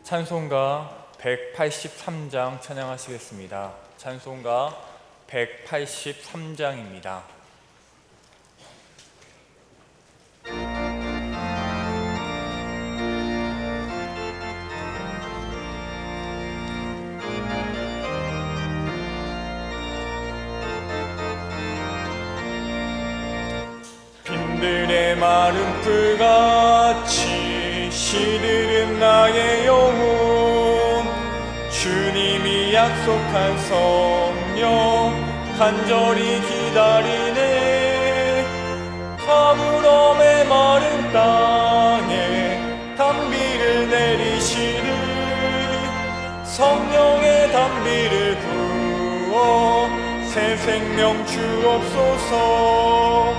찬송가 183장 찬양하시겠습니다. 찬송가 183장입니다. 빈들의 마른 풀같이 시들은 나의 영혼, 주님이 약속한 성령 간절히 기다리네. 가물음의 마른 땅에 단비를 내리시리, 성령의 단비를 부어 새 생명 주옵소서.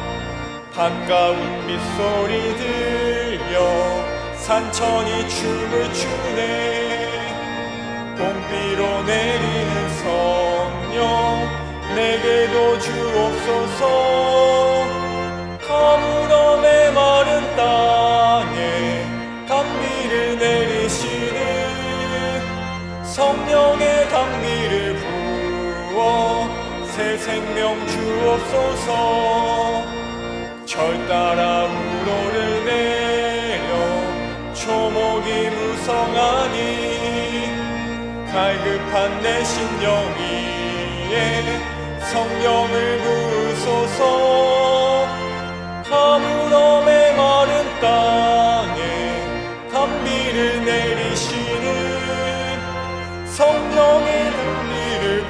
반가운 빗소리 들려 산천이 춤을 추네. 봄비로 내리는 성령 내게도 주옵소서. 가물음의 마른 땅에 단비를 내리시는, 성령의 단비를 부어 새 생명 주옵소서. 절 따라 우로를 내려 초목이 무성하니, 갈급한 내 심령 위에 성령을 부으소서. 가물음의 마른 땅에 단비를 내리시는, 성령의 단비를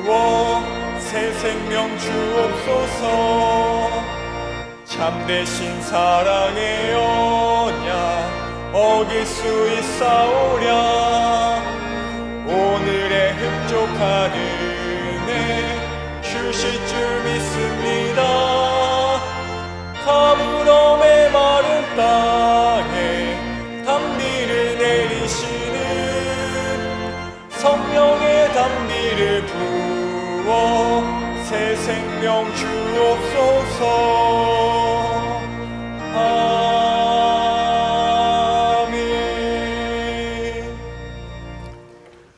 부어 새 생명 주옵소서. 참되신 사랑의 언약 어길 수 있사오랴. 오늘의 흡족한 은혜 주실 줄 믿습니다. 가물음의 마른 땅에 단비를 내리시는, 성령의 단비를 부어 새 생명 주옵소서. 아멘.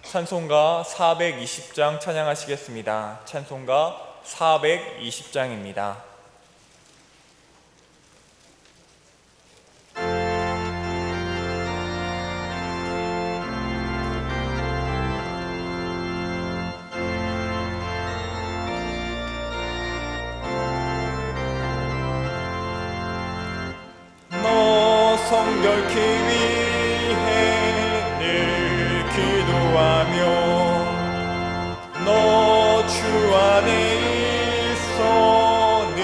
찬송가 420장 찬양하시겠습니다. 찬송가 420장입니다. 성결케 위해 늘 기도하며, 너 주 안에 있어 늘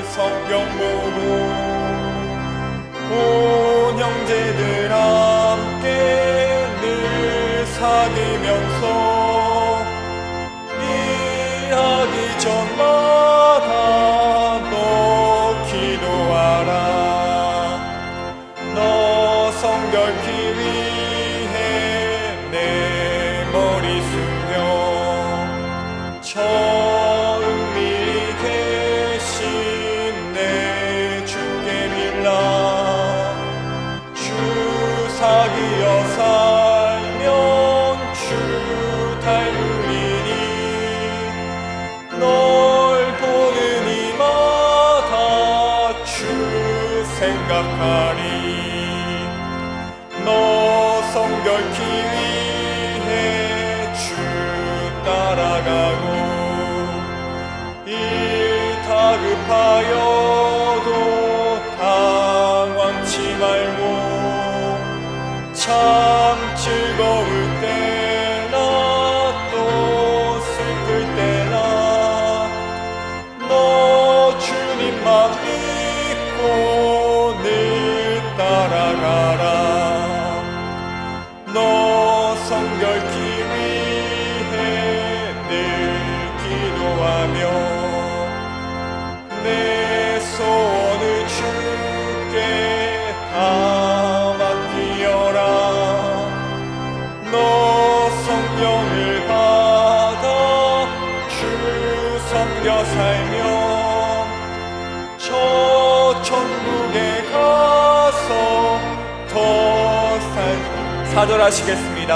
성경 보고, 온 형제들 함께 늘 사귀면서 일하기 전마다 너 기도하라. 성결케 위해 내 머리 숙여 처음이 계신 내 주께 빌라. 주 사귀어 살면 주 닮으리니, 널 보는 이마다 주 생각하리. 너 성결케 위해 주 따라가고, 일 다급하여도 당황치 말고, 참 즐거울 때나 또 슬플 때나 너 주님만 믿고 늘 따라가라. 너 성결케 위해 늘 기도하며, 내 소원을 주께 다 맡기어라. 너 성령을 받아 주 섬겨 살면 저 천국에 가서 더 사절하시겠습니다.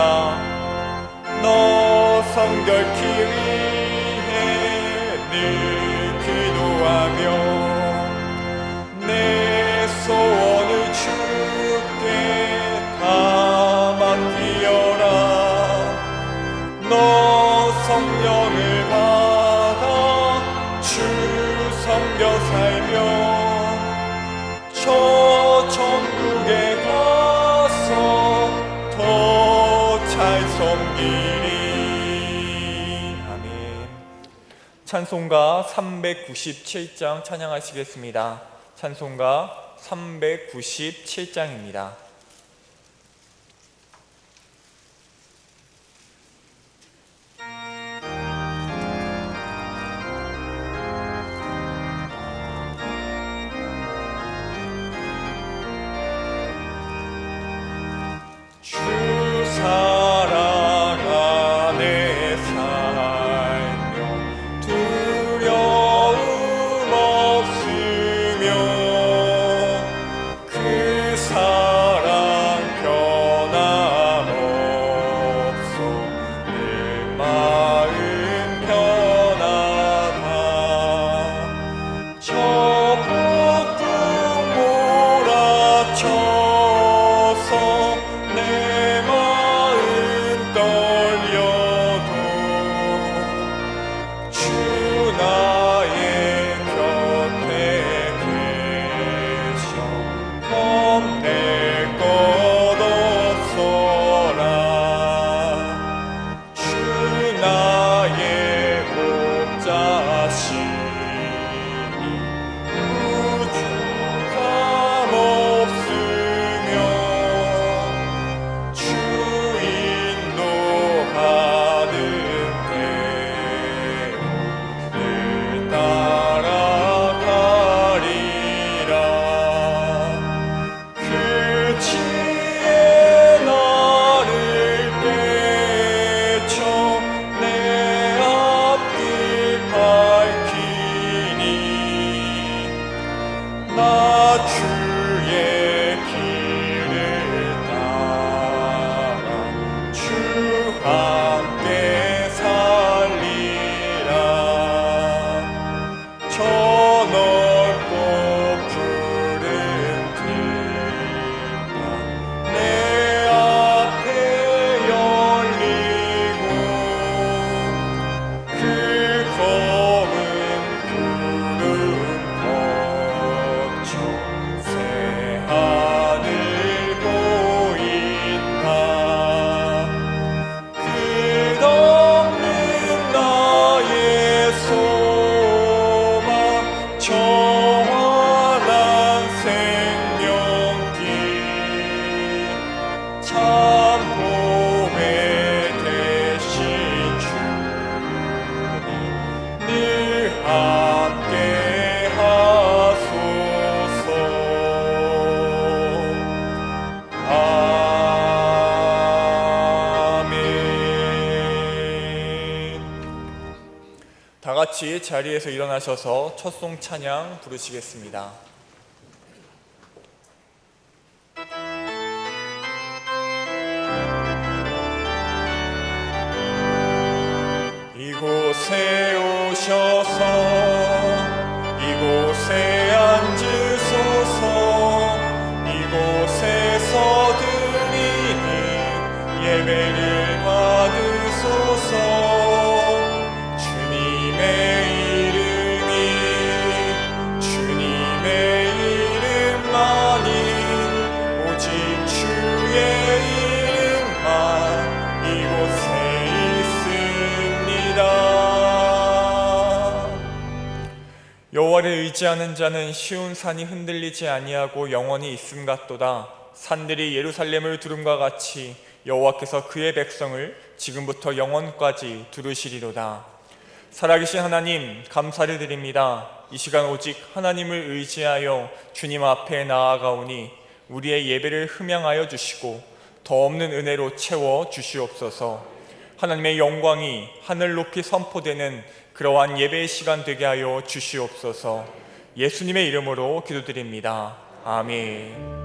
너 성결케 위해 늘 기도하며 내 소원을 주께 다 맡기어라. 너 성령을 받아 주 섬겨 살며 저 천국에 가서 더 잘 섬기리. 아멘. 찬송가 397장 찬양하시겠습니다. 찬송가 397장입니다. 주 사랑 안에 살며 두려움 없으며 그 사랑 변함없어 내 마음 편하다. 저 북극 몰아쳐서 내 마음 떨려도 주 나의 곁에 계셔 겁낼 것 없어라. 주 나의 목자시니 우주감 없으며 주 인도하는 대로 늘 따라가리라. 그 지혜 나를 꿰쳐 내 앞길 밝히니 나 주의 길을 따라 주 함께 살리라. 저 넓고 푸른 들판 내 앞에 열리고 그 검은 구름 거쳐 새 하늘 보인다. 끝없는 나의 소망 청환한 생명길 참 봄에 되신 주님 늘 함께 하소서. 아멘. 다 같이 자리에서 일어나셔서 첫송 찬양 부르시겠습니다. 이곳에 오셔서 이곳에 앉으소서. 이곳에서 드리는 예배를 받으소서. 주님의 이름만이 오직 주의 이름만 이곳에 있습니다. 여호와를 의지하는 자는 쉬운 산이 흔들리지 아니하고 영원히 있음 같도다. 산들이 예루살렘을 두름과 같이 여호와께서 그의 백성을 지금부터 영원까지 두르시리로다. 살아계신 하나님, 감사를 드립니다. 이 시간 오직 하나님을 의지하여 주님 앞에 나아가오니 우리의 예배를 흠양하여 주시고 더 없는 은혜로 채워 주시옵소서. 하나님의 영광이 하늘 높이 선포되는 그러한 예배의 시간 되게 하여 주시옵소서. 예수님의 이름으로 기도드립니다. 아멘.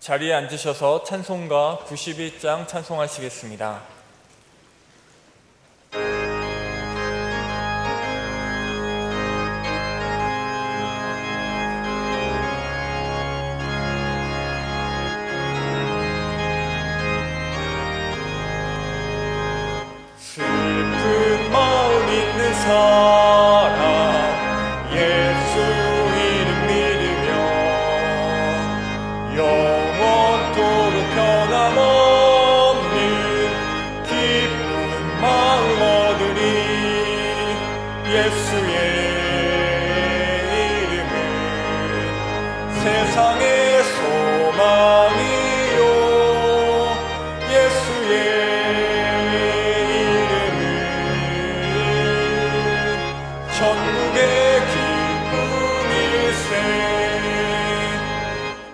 자리에 앉으셔서 찬송가 91장 찬송하시겠습니다. 슬픈 마음 있는 사람 예수 이름 믿으며 영원토록 변함없는 기쁜 마음 얻으리. 예수의 이름은 세상의 소망이요 예수의 천국의 기쁨일세.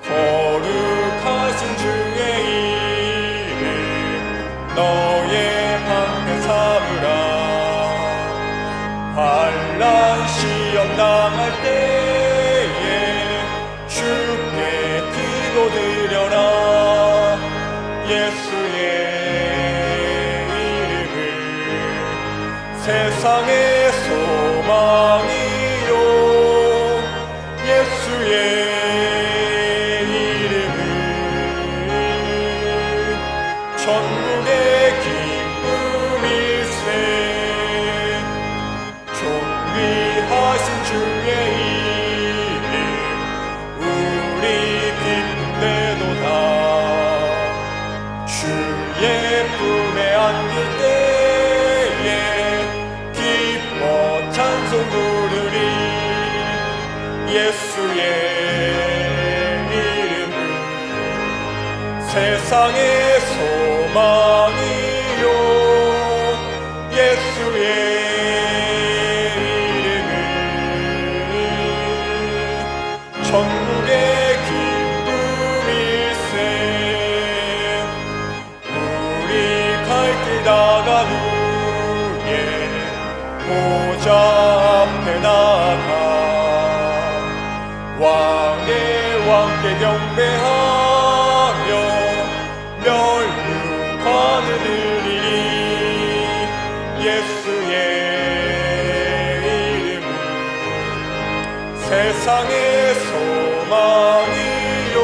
거룩하신 주의 이름 너의 방패 삼으라. 환난 시험 당할 때에 주께 기도드려라. 예수의 이름은 세상의 소망이요 예수의 이름은 천국의 기쁨일세. 존귀하신 주의 이름 우리 기쁨되도다. 주의 품에 안길 때에 찬송 부르리. 예수의 이름은 세상의 소망이요 예수의 이름은 천국의 기쁨일세. 우리 갈 길 다가누 보좌 앞에 나가 왕의 왕께 경배하며 멸류관을 드리리. 예수의 이름은 세상의 소망이요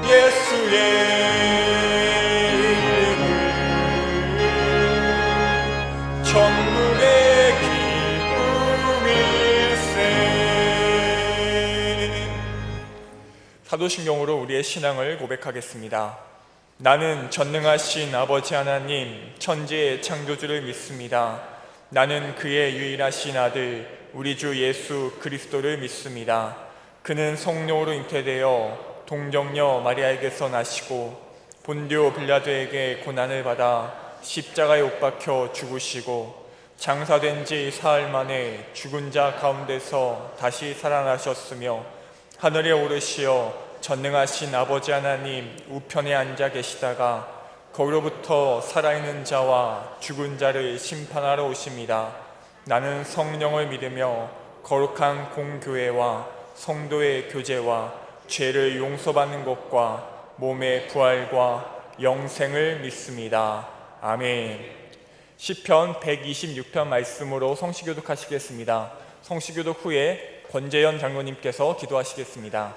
예수의 이름은 천국의 기쁨일세. 사도신경으로 우리의 신앙을 고백하겠습니다. 나는 전능하신 아버지 하나님 천지의 창조주를 믿습니다. 나는 그의 유일하신 아들 우리 주 예수 그리스도를 믿습니다. 그는 성령으로 잉태되어 동정녀 마리아에게서 나시고 본디오 빌라도에게 고난을 받아 십자가에 못 박혀 죽으시고 장사된 지 사흘 만에 죽은 자 가운데서 다시 살아나셨으며 하늘에 오르시어 전능하신 아버지 하나님 우편에 앉아 계시다가 거기로부터 살아있는 자와 죽은 자를 심판하러 오십니다. 나는 성령을 믿으며 거룩한 공교회와 성도의 교제와 죄를 용서받는 것과 몸의 부활과 영생을 믿습니다. 아멘. 시편 126편 말씀으로 성시교독 하시겠습니다. 성시교독 후에 권재현 장로님께서 기도하시겠습니다.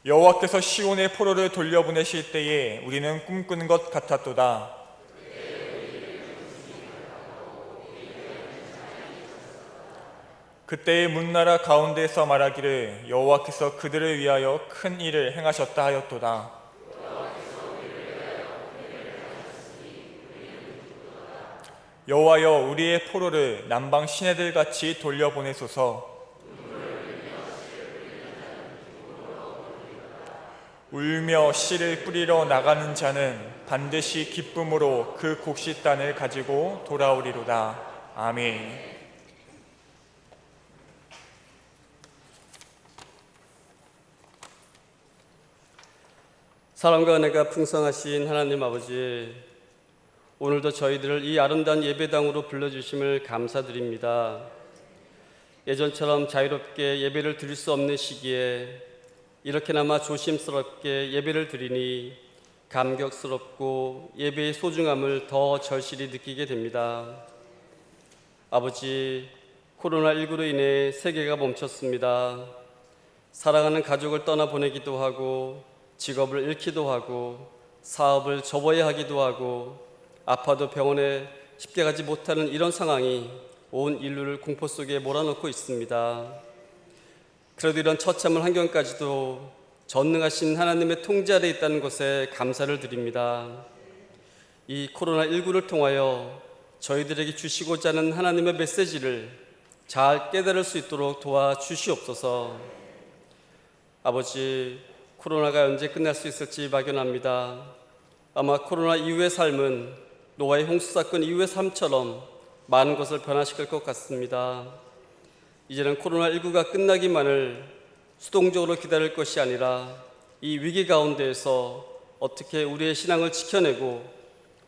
여호와께서 시온의 포로를 돌려보내실 때에 우리는 꿈꾸는 것 같았도다. 그때의 문나라 가운데에서 말하기를 여호와께서 그들을 위하여 큰 일을 행하셨다 하였도다. 여호와여 우리의 포로를 남방 시내들같이 돌려보내소서. 울며 씨를 뿌리러 나가는 자는 반드시 기쁨으로 그 곡식단을 가지고 돌아오리로다. 아멘. 사랑과 은혜가 풍성하신 하나님 아버지, 오늘도 저희들을 이 아름다운 예배당으로 불러주심을 감사드립니다. 예전처럼 자유롭게 예배를 드릴 수 없는 시기에 이렇게나마 조심스럽게 예배를 드리니 감격스럽고 예배의 소중함을 더 절실히 느끼게 됩니다. 아버지, 코로나19로 인해 세계가 멈췄습니다. 사랑하는 가족을 떠나보내기도 하고 직업을 잃기도 하고 사업을 접어야 하기도 하고 아파도 병원에 쉽게 가지 못하는 이런 상황이 온 인류를 공포 속에 몰아넣고 있습니다. 그래도 이런 처참한 환경까지도 전능하신 하나님의 통제 아래 있다는 것에 감사를 드립니다. 이 코로나19를 통하여 저희들에게 주시고자 하는 하나님의 메시지를 잘 깨달을 수 있도록 도와주시옵소서. 아버지, 코로나가 언제 끝날 수 있을지 막연합니다. 아마 코로나 이후의 삶은 노아의 홍수 사건 이후의 삶처럼 많은 것을 변화시킬 것 같습니다. 이제는 코로나19가 끝나기만을 수동적으로 기다릴 것이 아니라 이 위기 가운데에서 어떻게 우리의 신앙을 지켜내고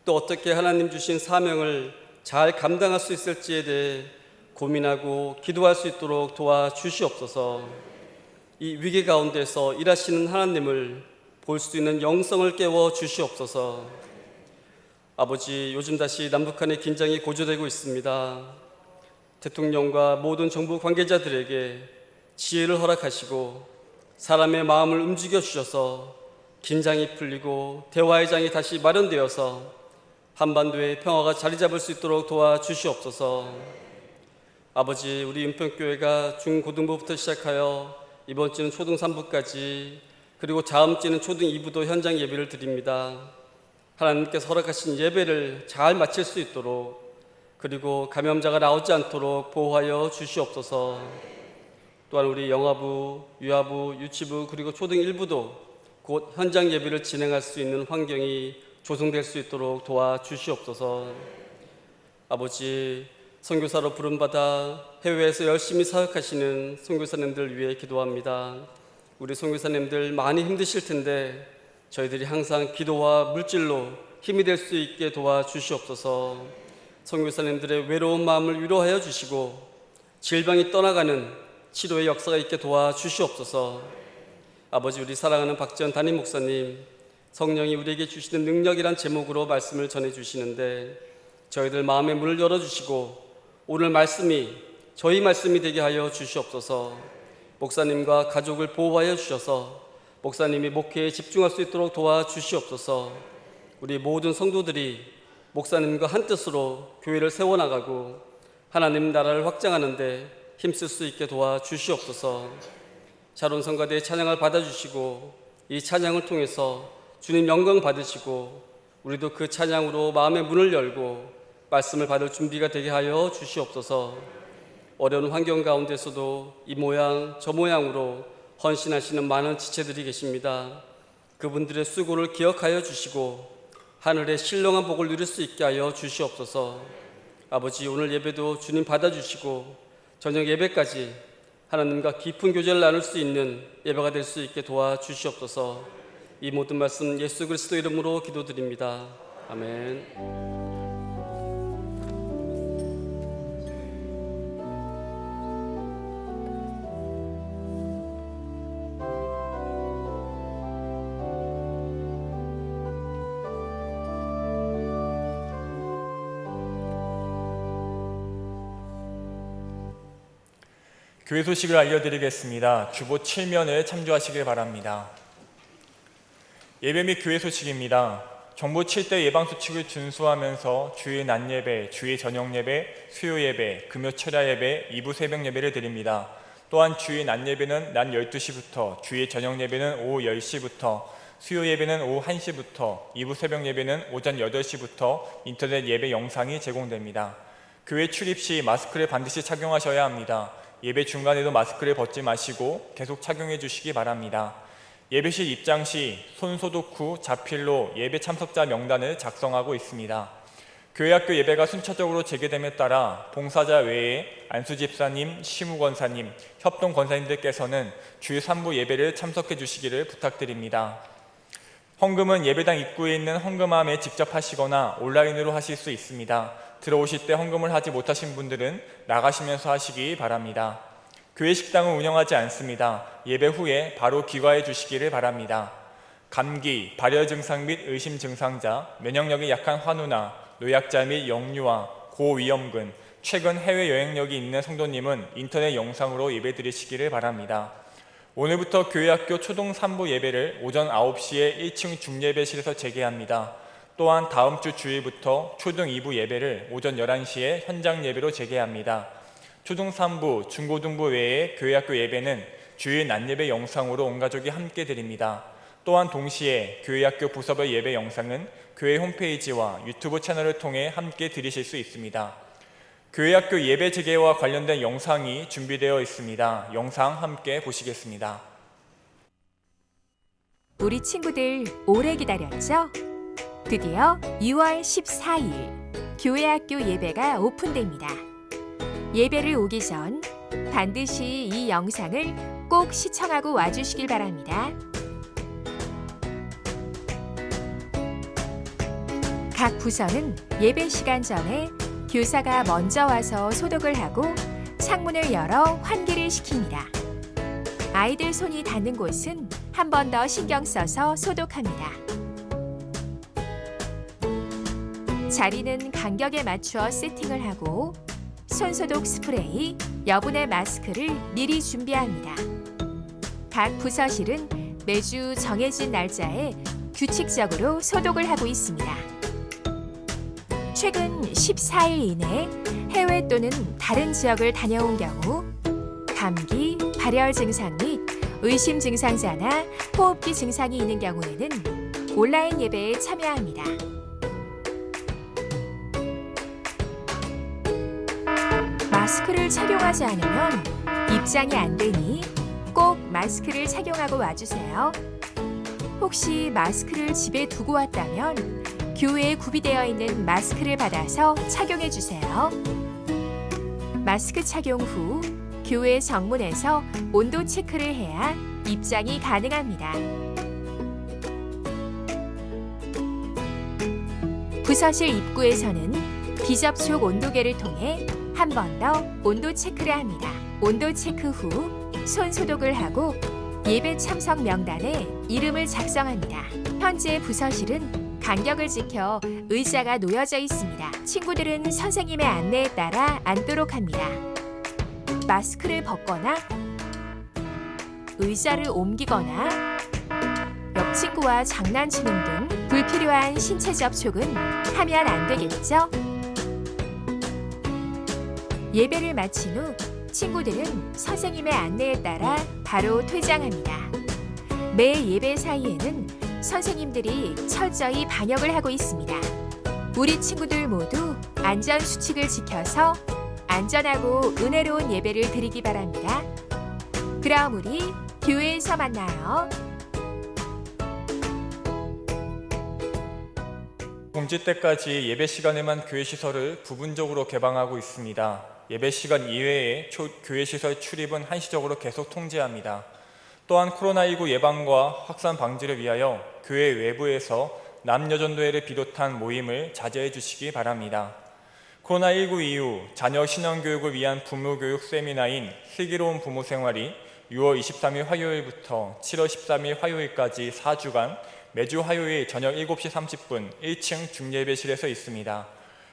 또 어떻게 하나님 주신 사명을 잘 감당할 수 있을지에 대해 고민하고 기도할 수 있도록 도와주시옵소서. 이 위기 가운데서 일하시는 하나님을 볼 수 있는 영성을 깨워 주시옵소서. 아버지, 요즘 다시 남북한의 긴장이 고조되고 있습니다. 대통령과 모든 정부 관계자들에게 지혜를 허락하시고 사람의 마음을 움직여 주셔서 긴장이 풀리고 대화의 장이 다시 마련되어서 한반도의 평화가 자리 잡을 수 있도록 도와주시옵소서. 아버지, 우리 은평교회가 중고등부부터 시작하여 이번 주는 초등 3부까지 그리고 다음 주는 초등 2부도 현장 예배를 드립니다. 하나님께서 허락하신 예배를 잘 마칠 수 있도록 그리고 감염자가 나오지 않도록 보호하여 주시옵소서. 또한 우리 영아부, 유아부, 유치부 그리고 초등 1부도 곧 현장 예배를 진행할 수 있는 환경이 조성될 수 있도록 도와주시옵소서. 아버지, 선교사로 부름받아 해외에서 열심히 사역하시는 선교사님들 위해 기도합니다. 우리 선교사님들 많이 힘드실 텐데 저희들이 항상 기도와 물질로 힘이 될 수 있게 도와주시옵소서. 선교사님들의 외로운 마음을 위로하여 주시고 질병이 떠나가는 치료의 역사가 있게 도와주시옵소서. 아버지, 우리 사랑하는 박지원 담임 목사님, 성령이 우리에게 주시는 능력이란 제목으로 말씀을 전해주시는데 저희들 마음의 문을 열어주시고 오늘 말씀이 저희 말씀이 되게 하여 주시옵소서. 목사님과 가족을 보호하여 주셔서 목사님이 목회에 집중할 수 있도록 도와주시옵소서. 우리 모든 성도들이 목사님과 한뜻으로 교회를 세워나가고 하나님 나라를 확장하는 데 힘쓸 수 있게 도와주시옵소서. 샤론 성가대의 찬양을 받아주시고 이 찬양을 통해서 주님 영광 받으시고 우리도 그 찬양으로 마음의 문을 열고 말씀을 받을 준비가 되게 하여 주시옵소서. 어려운 환경 가운데서도 이 모양 저 모양으로 헌신하시는 많은 지체들이 계십니다. 그분들의 수고를 기억하여 주시고 하늘의 신령한 복을 누릴 수 있게 하여 주시옵소서. 아버지, 오늘 예배도 주님 받아주시고 저녁 예배까지 하나님과 깊은 교제를 나눌 수 있는 예배가 될 수 있게 도와주시옵소서. 이 모든 말씀 예수 그리스도 이름으로 기도드립니다. 아멘. 교회 소식을 알려드리겠습니다. 주보 7면을 참조하시길 바랍니다. 예배 및 교회 소식입니다. 정부 7대 예방수칙을 준수하면서 주일 낮예배, 주일 저녁예배, 수요예배, 금요 철야예배, 2부 새벽예배를 드립니다. 또한 주일 낮예배는 낮 12시부터, 주일 저녁예배는 오후 10시부터, 수요예배는 오후 1시부터, 2부 새벽예배는 오전 8시부터 인터넷 예배 영상이 제공됩니다. 교회 출입 시 마스크를 반드시 착용하셔야 합니다. 예배 중간에도 마스크를 벗지 마시고 계속 착용해 주시기 바랍니다. 예배실 입장 시 손 소독 후 자필로 예배 참석자 명단을 작성하고 있습니다. 교회학교 예배가 순차적으로 재개됨에 따라 봉사자 외에 안수 집사님, 시무 권사님, 협동 권사님들께서는 주일 3부 예배를 참석해 주시기를 부탁드립니다. 헌금은 예배당 입구에 있는 헌금함에 직접 하시거나 온라인으로 하실 수 있습니다. 들어오실 때 헌금을 하지 못하신 분들은 나가시면서 하시기 바랍니다. 교회 식당은 운영하지 않습니다. 예배 후에 바로 귀가해 주시기를 바랍니다. 감기, 발열 증상 및 의심 증상자, 면역력이 약한 환우나 노약자 및 영유아, 고위험군, 최근 해외여행력이 있는 성도님은 인터넷 영상으로 예배 드리시기를 바랍니다. 오늘부터 교회학교 초등 3부 예배를 오전 9시에 1층 중예배실에서 재개합니다. 또한 다음 주 주일부터 초등 2부 예배를 오전 11시에 현장 예배로 재개합니다. 초등 3부, 중고등부 외에 교회학교 예배는 주일 낮예배 영상으로 온 가족이 함께 드립니다. 또한 동시에 교회학교 부서별 예배 영상은 교회 홈페이지와 유튜브 채널을 통해 함께 들으실 수 있습니다. 교회학교 예배 재개와 관련된 영상이 준비되어 있습니다. 영상 함께 보시겠습니다. 우리 친구들 오래 기다렸죠? 드디어 6월 14일 교회학교 예배가 오픈됩니다. 예배를 오기 전 반드시 이 영상을 꼭 시청하고 와주시길 바랍니다. 각 부서는 예배 시간 전에 교사가 먼저 와서 소독을 하고 창문을 열어 환기를 시킵니다. 아이들 손이 닿는 곳은 한 번 더 신경 써서 소독합니다. 자리는 간격에 맞추어 세팅을 하고 손소독 스프레이, 여분의 마스크를 미리 준비합니다. 각 부서실은 매주 정해진 날짜에 규칙적으로 소독을 하고 있습니다. 최근 14일 이내 해외 또는 다른 지역을 다녀온 경우 감기, 발열 증상 및 의심 증상자나 호흡기 증상이 있는 경우에는 온라인 예배에 참여합니다. 마스크를 착용하지 않으면 입장이 안 되니 꼭 마스크를 착용하고 와주세요. 혹시 마스크를 집에 두고 왔다면 교회에 구비되어 있는 마스크를 받아서 착용해 주세요. 마스크 착용 후 교회 정문에서 온도 체크를 해야 입장이 가능합니다. 부서실 입구에서는 비접촉 온도계를 통해 한 번 더 온도 체크를 합니다. 온도 체크 후 손 소독을 하고 예배 참석 명단에 이름을 작성합니다. 현재 부서실은 간격을 지켜 의자가 놓여져 있습니다. 친구들은 선생님의 안내에 따라 앉도록 합니다. 마스크를 벗거나 의자를 옮기거나 옆 친구와 장난치는 등 불필요한 신체 접촉은 하면 안 되겠죠? 예배를 마친 후 친구들은 선생님의 안내에 따라 바로 퇴장합니다. 매 예배 사이에는 선생님들이 철저히 방역을 하고 있습니다. 우리 친구들 모두 안전 수칙을 지켜서 안전하고 은혜로운 예배를 드리기 바랍니다. 그럼 우리 교회에서 만나요. 공지 때까지 예배 시간에만 교회 시설을 부분적으로 개방하고 있습니다. 예배 시간 이외에 교회 시설 출입은 한시적으로 계속 통제합니다. 또한 코로나19 예방과 확산 방지를 위하여 교회 외부에서 남녀전도회를 비롯한 모임을 자제해 주시기 바랍니다. 코로나19 이후 자녀 신앙교육을 위한 부모교육 세미나인 슬기로운 부모생활이 6월 23일 화요일부터 7월 13일 화요일까지 4주간 매주 화요일 저녁 7시 30분 1층 중예배실에서 있습니다.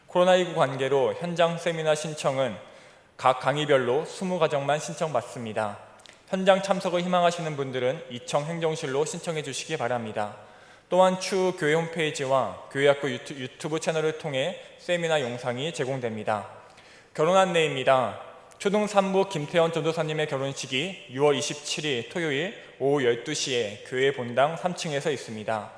코로나19 관계로 현장 세미나 신청은 각 강의별로 20가정만 신청받습니다. 현장 참석을 희망하시는 분들은 이청 행정실로 신청해 주시기 바랍니다. 또한 추후 교회 홈페이지와 교회학교 유튜브 채널을 통해 세미나 영상이 제공됩니다. 결혼 안내입니다. 초등 3부 김태현 전도사님의 결혼식이 6월 27일 토요일 오후 12시에 교회 본당 3층에서 있습니다.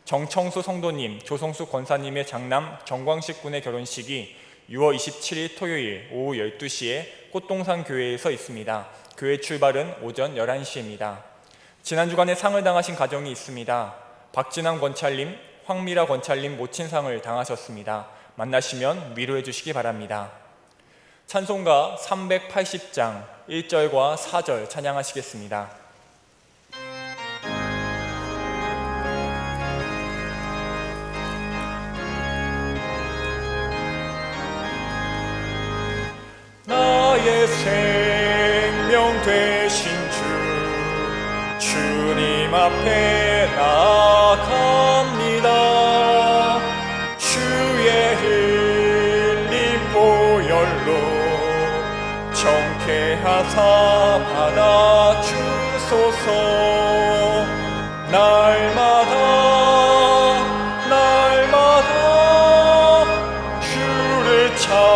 정청수 성도님, 조성수 권사님의 장남 정광식 군의 결혼식이 6월 27일 토요일 오후 12시에 꽃동산 교회에서 있습니다. 교회 출발은 오전 11시입니다. 지난 주간에 상을 당하신 가정이 있습니다. 박진환 권찰님, 황미라 권찰님 모친상을 당하셨습니다. 만나시면 위로해 주시기 바랍니다. 찬송가 380장 1절과 4절 찬양하시겠습니다. 나의 생명 주님 앞에 나아갑니다. 주의 흘린 보혈로 정케하사 받아주소서. 날마다 주를 찬송하겠네.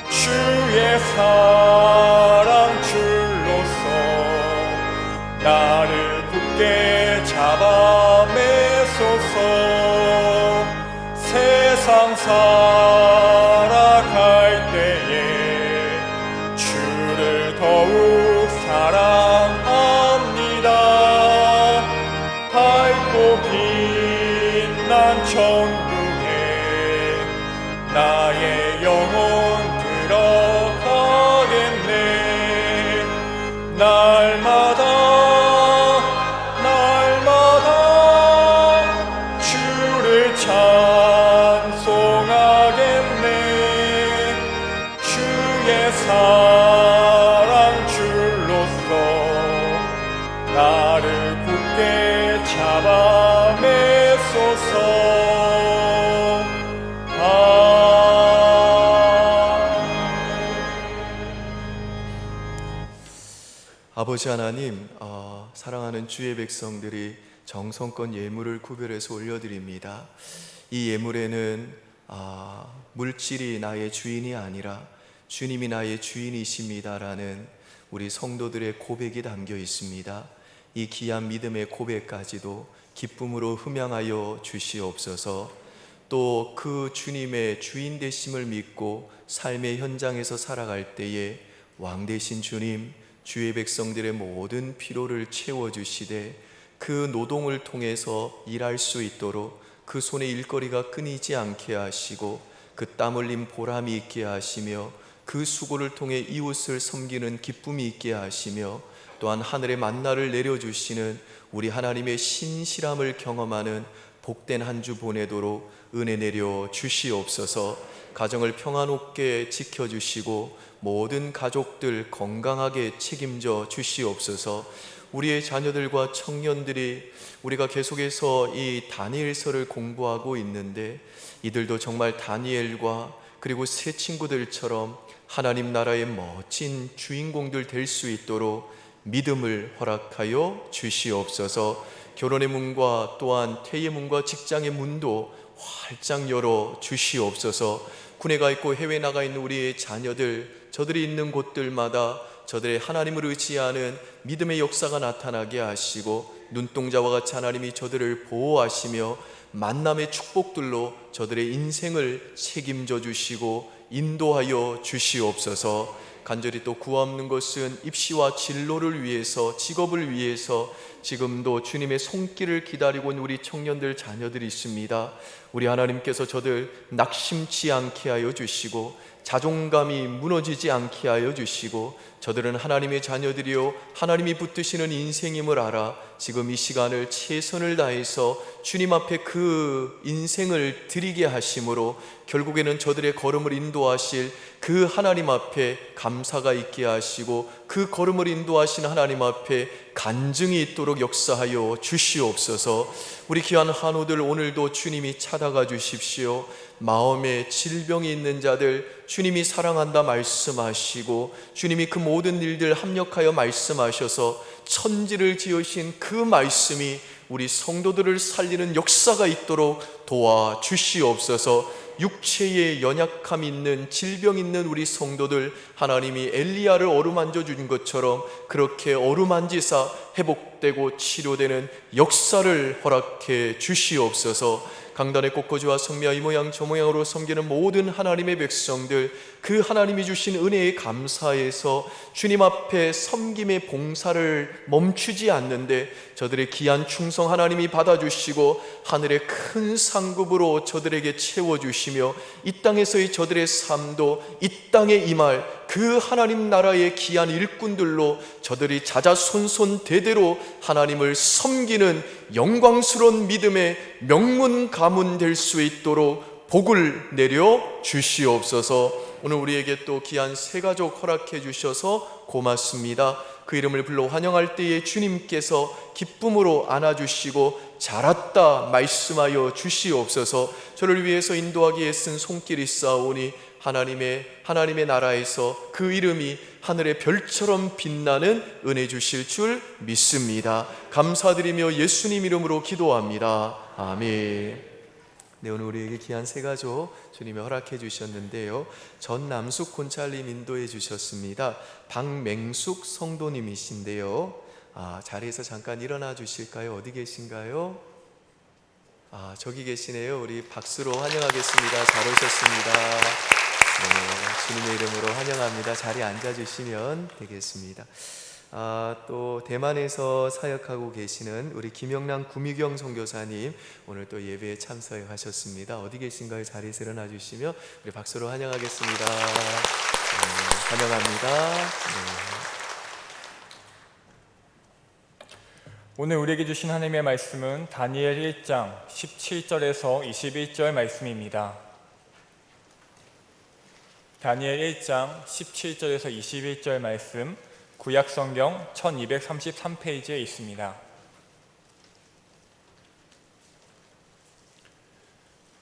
주의 사랑 줄로서 나를 굳게 잡아 매소서. 세상 살아갈 때에 주를 더욱 사랑합니다. 밝고 빛난 천국에 나의 영혼 들어가겠네. 날마다 주를 찬송하겠네. 주의 사랑 줄로서 나를 굳게 잡아 매소서. 아버지 하나님, 사랑하는 주의 백성들이 정성껏 예물을 구별해서 올려드립니다. 이 예물에는 물질이 나의 주인이 아니라 주님이 나의 주인이십니다라는 우리 성도들의 고백이 담겨 있습니다. 이 귀한 믿음의 고백까지도 기쁨으로 흠양하여 주시옵소서. 또 그 주님의 주인 되심을 믿고 삶의 현장에서 살아갈 때에 왕 되신 주님, 주의 백성들의 모든 피로를 채워주시되 그 노동을 통해서 일할 수 있도록 그 손에 일거리가 끊이지 않게 하시고 그 땀 흘린 보람이 있게 하시며 그 수고를 통해 이웃을 섬기는 기쁨이 있게 하시며 또한 하늘의 만나를 내려주시는 우리 하나님의 신실함을 경험하는 복된 한 주 보내도록 은혜 내려 주시옵소서. 가정을 평안롭게 지켜주시고 모든 가족들 건강하게 책임져 주시옵소서. 우리의 자녀들과 청년들이 우리가 계속해서 이 다니엘서를 공부하고 있는데 이들도 정말 다니엘과 그리고 새 친구들처럼 하나님 나라의 멋진 주인공들 될 수 있도록 믿음을 허락하여 주시옵소서. 결혼의 문과 또한 퇴의 문과 직장의 문도 활짝 열어 주시옵소서. 군에 가 있고 해외 나가 있는 우리의 자녀들, 저들이 있는 곳들마다 저들의 하나님을 의지하는 믿음의 역사가 나타나게 하시고 눈동자와 같이 하나님이 저들을 보호하시며 만남의 축복들로 저들의 인생을 책임져 주시고 인도하여 주시옵소서. 간절히 또 구하옵는 것은 입시와 진로를 위해서, 직업을 위해서 지금도 주님의 손길을 기다리고 있는 우리 청년들 자녀들이 있습니다. 우리 하나님께서 저들 낙심치 않게 하여 주시고 자존감이 무너지지 않게 하여 주시고 저들은 하나님의 자녀들이요 하나님이 붙드시는 인생임을 알아 지금 이 시간을 최선을 다해서 주님 앞에 그 인생을 드리게 하심으로 결국에는 저들의 걸음을 인도하실 그 하나님 앞에 감사가 있게 하시고 그 걸음을 인도하신 하나님 앞에 간증이 있도록 역사하여 주시옵소서. 우리 귀한 한우들 오늘도 주님이 찾아가 주십시오. 마음에 질병이 있는 자들 주님이 사랑한다 말씀하시고 주님이 그 모든 일들 합력하여 말씀하셔서 천지를 지으신 그 말씀이 우리 성도들을 살리는 역사가 있도록 도와주시옵소서. 육체에 연약함 있는 질병 있는 우리 성도들 하나님이 엘리야를 어루만져 준 것처럼 그렇게 어루만지사 회복되고 치료되는 역사를 허락해 주시옵소서. 강단의 꽃꽂이와 성미와 이 모양 저 모양으로 섬기는 모든 하나님의 백성들 그 하나님이 주신 은혜에 감사해서 주님 앞에 섬김의 봉사를 멈추지 않는데 저들의 귀한 충성 하나님이 받아주시고 하늘의 큰 상급으로 저들에게 채워주시며 이 땅에서의 저들의 삶도 이 땅에 임할 그 하나님 나라의 귀한 일꾼들로 저들이 자자손손 대대로 하나님을 섬기는 영광스러운 믿음의 명문 가문 될 수 있도록 복을 내려 주시옵소서. 오늘 우리에게 또 귀한 새 가족 허락해 주셔서 고맙습니다. 그 이름을 불러 환영할 때에 주님께서 기쁨으로 안아주시고 잘았다 말씀하여 주시옵소서. 저를 위해서 인도하기 애쓴 손길이 있사오니 하나님의 나라에서 그 이름이 하늘의 별처럼 빛나는 은혜 주실 줄 믿습니다. 감사드리며 예수님 이름으로 기도합니다. 아멘. 네, 오늘 우리에게 귀한 세 가족 주님이 허락해 주셨는데요. 전남숙 권찰님 인도해 주셨습니다. 박맹숙 성도님이신데요. 자리에서 잠깐 일어나 주실까요? 어디 계신가요? 저기 계시네요. 우리 박수로 환영하겠습니다. 잘 오셨습니다. 네, 주님의 이름으로 환영합니다. 자리에 앉아주시면 되겠습니다. 또 대만에서 사역하고 계시는 우리 김영란 구미경 선교사님 오늘 또 예배에 참석하셨습니다. 어디 계신가요? 자리에서 일어나 주시며 우리 박수로 환영하겠습니다. 환영합니다. 오늘 우리에게 주신 하나님의 말씀은 다니엘 1장 17절에서 21절 말씀입니다. 다니엘 1장 17절에서 21절 말씀, 구약성경 1233페이지에 있습니다.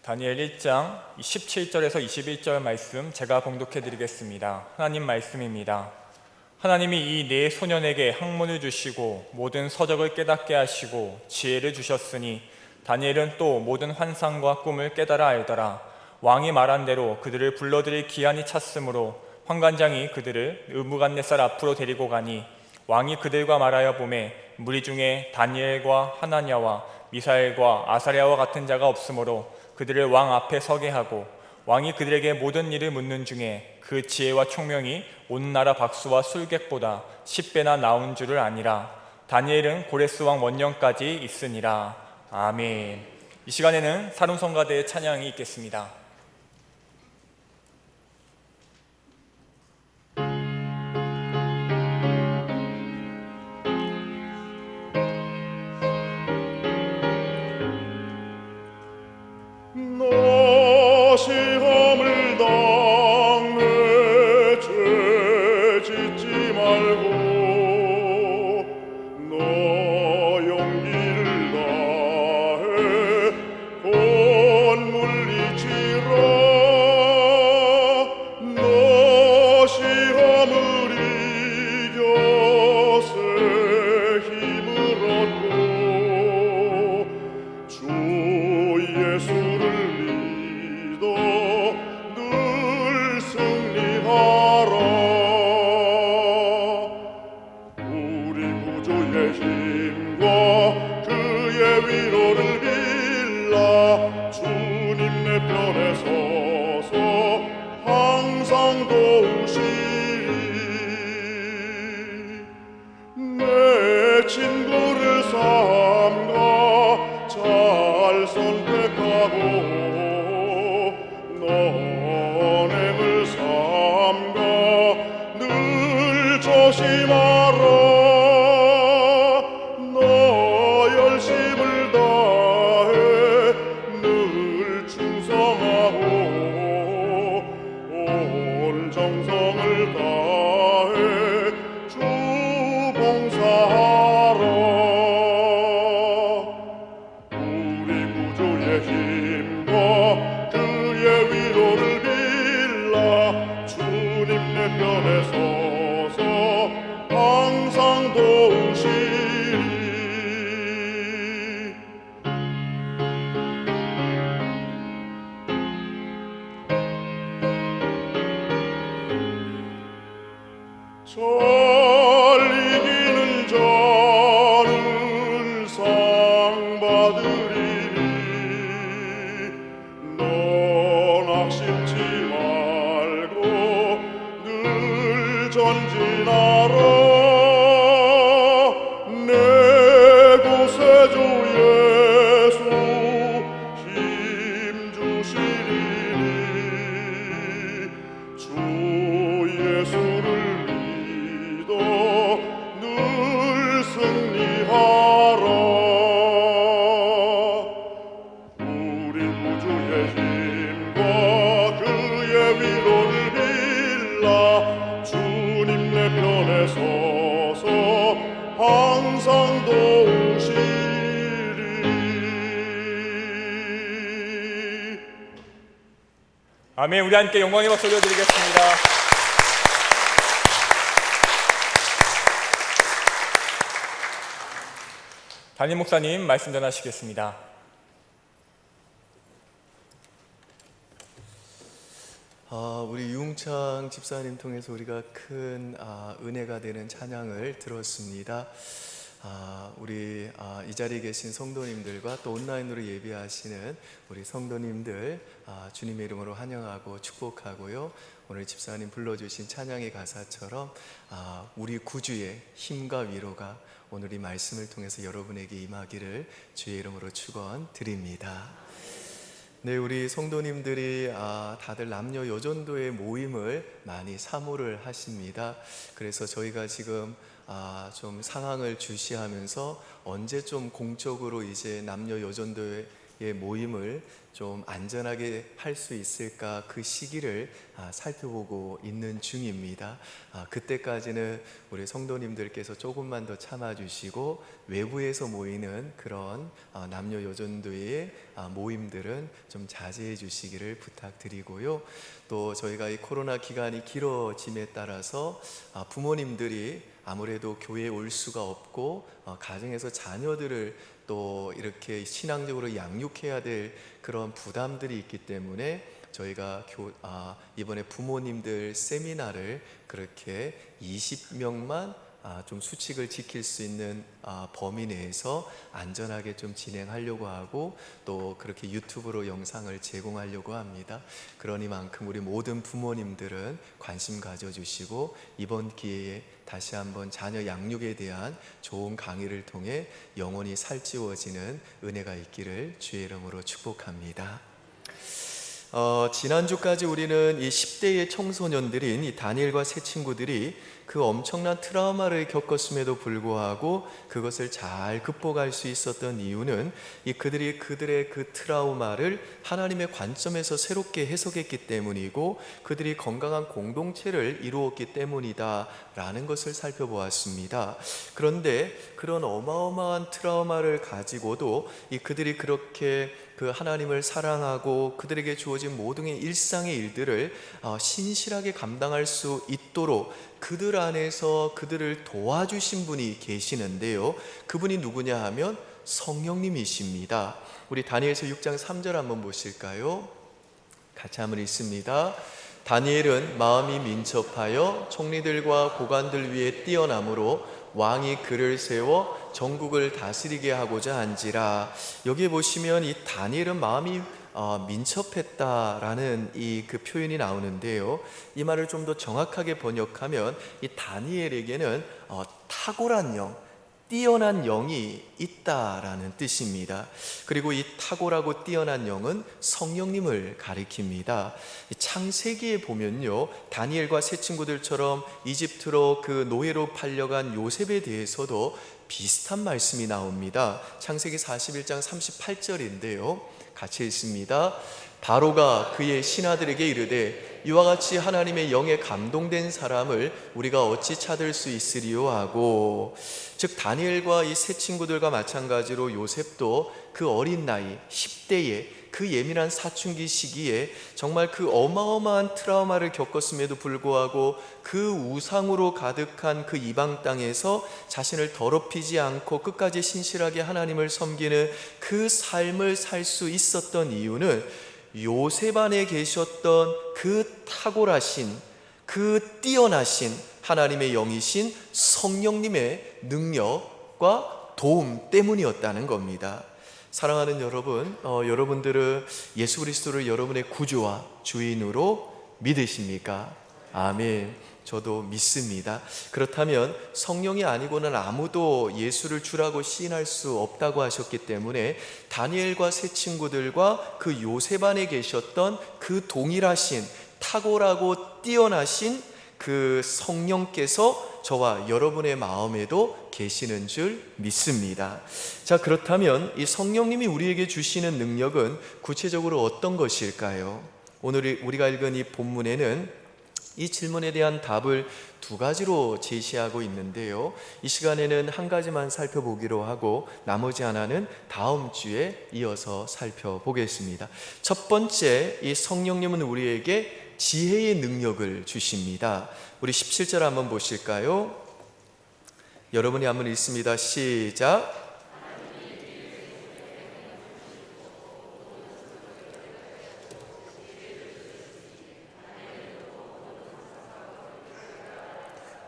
다니엘 1장 17절에서 21절 말씀 제가 봉독해 드리겠습니다. 하나님 말씀입니다. 하나님이 이 네 소년에게 학문을 주시고 모든 서적을 깨닫게 하시고 지혜를 주셨으니 다니엘은 또 모든 환상과 꿈을 깨달아 알더라. 왕이 말한 대로 그들을 불러들일 기한이 찼으므로 환관장이 그들을 느부갓네살 앞으로 데리고 가니 왕이 그들과 말하여 보매 무리 중에 다니엘과 하나냐와 미사엘과 아사랴와 같은 자가 없으므로 그들을 왕 앞에 서게 하고 왕이 그들에게 모든 일을 묻는 중에 그 지혜와 총명이 온 나라 박수와 술객보다 10배나 나온 줄을 아니라. 다니엘은 고레스 왕 원년까지 있으니라. 아멘. 이 시간에는 사lum성가대의 찬양이 있겠습니다. 시험을 당해 죄 짓지 말고 너 용기를 다해 곧 물리치라. 너 시험을 이겨서 힘을 얻고 주 예수를 늘 승리하라. 우리 구주의 힘과 그의 위로를 빌라. 주님 내 편에 서서 항상 도우시리. 내 친구를 삼가 잘 선택하고 너nem을 삼가 늘 조심하라. 너 열심을 다해 늘 충성하고 온 정성을 다해 주 봉사하라. 우리 구주의 힘과 그의 위로를 빌라. 주님 내 편에 서서 항상 도우시리. 잘 이기는 자는 상 받으리니 넌 낙심치 말고 늘 전진하라. 내 구세주 예수 힘 주시리니 주 예수를 믿어 늘 승리하라. 아멘. 우리 함께 영광의 박수 올려드리겠습니다. 담임 목사님 말씀 전하시겠습니다. 우리 유웅창 집사님 통해서 우리가 큰 은혜가 되는 찬양을 들었습니다. 우리 이 자리에 계신 성도님들과 또 온라인으로 예배하시는 우리 성도님들 주님의 이름으로 환영하고 축복하고요. 오늘 집사님 불러주신 찬양의 가사처럼 우리 구주의 힘과 위로가 오늘 이 말씀을 통해서 여러분에게 임하기를 주의 이름으로 축원드립니다. 네, 우리 성도님들이 다들 남녀 여전도의 모임을 많이 사모를 하십니다. 그래서 저희가 지금 좀 상황을 주시하면서 언제 좀 공적으로 이제 남녀 여전도의 모임을 좀 안전하게 할 수 있을까, 그 시기를 살펴보고 있는 중입니다. 그때까지는 우리 성도님들께서 조금만 더 참아주시고 외부에서 모이는 그런 남녀 여전도의 모임들은 좀 자제해 주시기를 부탁드리고요. 또 저희가 이 코로나 기간이 길어짐에 따라서 부모님들이 아무래도 교회에 올 수가 없고 가정에서 자녀들을 또 이렇게 신앙적으로 양육해야 될 그런 부담들이 있기 때문에 저희가 이번에 부모님들 세미나를 그렇게 20명만 좀 수칙을 지킬 수 있는 범위 내에서 안전하게 좀 진행하려고 하고 또 그렇게 유튜브로 영상을 제공하려고 합니다. 그러니만큼 우리 모든 부모님들은 관심 가져주시고 이번 기회에 다시 한번 자녀 양육에 대한 좋은 강의를 통해 영혼이 살찌워지는 은혜가 있기를 주의 이름으로 축복합니다. 지난주까지 우리는 이 10대의 청소년들인 이 다니엘과 세 친구들이 그 엄청난 트라우마를 겪었음에도 불구하고 그것을 잘 극복할 수 있었던 이유는 그들의 그 트라우마를 하나님의 관점에서 새롭게 해석했기 때문이고 그들이 건강한 공동체를 이루었기 때문이다 라는 것을 살펴보았습니다. 그런데 그런 어마어마한 트라우마를 가지고도 그들이 그렇게 그 하나님을 사랑하고 그들에게 주어진 모든 일상의 일들을 신실하게 감당할 수 있도록 그들 안에서 그들을 도와주신 분이 계시는데요. 그분이 누구냐 하면 성령님이십니다. 우리 다니엘서 6장 3절 한번 보실까요? 같이 한번 읽습니다. 다니엘은 마음이 민첩하여 총리들과 고관들 위에 뛰어남으로 왕이 그를 세워 전국을 다스리게 하고자 한지라. 여기에 보시면 이 다니엘은 마음이 민첩했다라는 그 표현이 나오는데요. 이 말을 좀 더 정확하게 번역하면 이 다니엘에게는 탁월한 영, 뛰어난 영이 있다라는 뜻입니다. 그리고 이 탁월하고 뛰어난 영은 성령님을 가리킵니다. 창세기에 보면요, 다니엘과 세 친구들처럼 이집트로 그 노예로 팔려간 요셉에 대해서도 비슷한 말씀이 나옵니다. 창세기 41장 38절인데요. 같이 읽습니다. 바로가 그의 신하들에게 이르되 이와 같이 하나님의 영에 감동된 사람을 우리가 어찌 찾을 수 있으리요 하고, 즉 다니엘과 이 세 친구들과 마찬가지로 요셉도 그 어린 나이 10대에 그 예민한 사춘기 시기에 정말 그 어마어마한 트라우마를 겪었음에도 불구하고 그 우상으로 가득한 그 이방 땅에서 자신을 더럽히지 않고 끝까지 신실하게 하나님을 섬기는 그 삶을 살 수 있었던 이유는 요셉 안에 계셨던 그 탁월하신, 그 뛰어나신 하나님의 영이신 성령님의 능력과 도움 때문이었다는 겁니다. 사랑하는 여러분, 여러분들은 예수 그리스도를 여러분의 구주와 주인으로 믿으십니까? 아멘. 저도 믿습니다. 그렇다면 성령이 아니고는 아무도 예수를 주라고 시인할 수 없다고 하셨기 때문에 다니엘과 세 친구들과 그 요셉 안에 계셨던 그 동일하신 탁월하고 뛰어나신 그 성령께서 저와 여러분의 마음에도 계시는 줄 믿습니다. 자, 그렇다면 이 성령님이 우리에게 주시는 능력은 구체적으로 어떤 것일까요? 오늘 우리가 읽은 이 본문에는 이 질문에 대한 답을 두 가지로 제시하고 있는데요. 이 시간에는 한 가지만 살펴보기로 하고 나머지 하나는 다음 주에 이어서 살펴보겠습니다. 첫 번째, 이 성령님은 우리에게 지혜의 능력을 주십니다. 우리 17절 한번 보실까요? 여러분이 한번 읽습니다. 시작.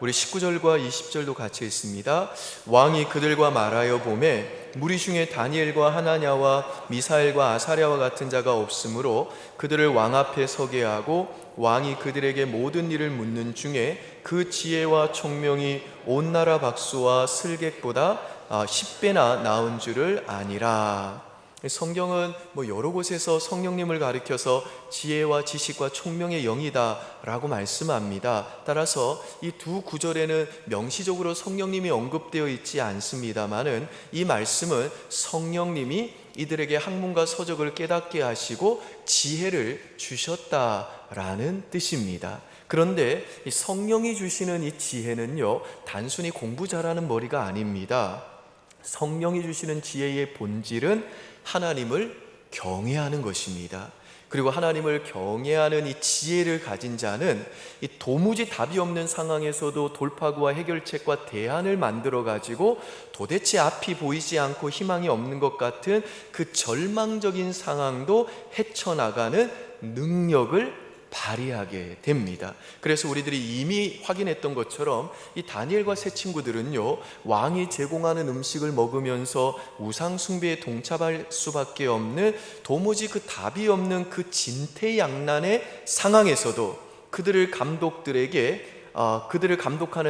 우리 19절과 20절도 같이 읽습니다. 왕이 그들과 말하여 보매 무리 중에 다니엘과 하나냐와 미사엘과 아사랴와 같은 자가 없으므로 그들을 왕 앞에 서게 하고 왕이 그들에게 모든 일을 묻는 중에 그 지혜와 총명이 온 나라 박수와 슬객보다 10배나 나은 줄을 아니라. 성경은 여러 곳에서 성령님을 가리켜서 지혜와 지식과 총명의 영이다 라고 말씀합니다. 따라서 이 두 구절에는 명시적으로 성령님이 언급되어 있지 않습니다만은 이 말씀은 성령님이 이들에게 학문과 서적을 깨닫게 하시고 지혜를 주셨다라는 뜻입니다. 그런데 이 성령이 주시는 이 지혜는요, 단순히 공부 잘하는 머리가 아닙니다. 성령이 주시는 지혜의 본질은 하나님을 경외하는 것입니다. 그리고 하나님을 경외하는 이 지혜를 가진 자는 이 도무지 답이 없는 상황에서도 돌파구와 해결책과 대안을 만들어 가지고 도대체 앞이 보이지 않고 희망이 없는 것 같은 그 절망적인 상황도 헤쳐나가는 능력을 발휘하게 됩니다. 그래서 우리들이 이미 확인했던 것처럼 이 다니엘과 세 친구들은요, 왕이 제공하는 음식을 먹으면서 우상 숭배에 동참할 수밖에 없는 도무지 그 답이 없는 그 진퇴양난의 상황에서도 그들을 감독하는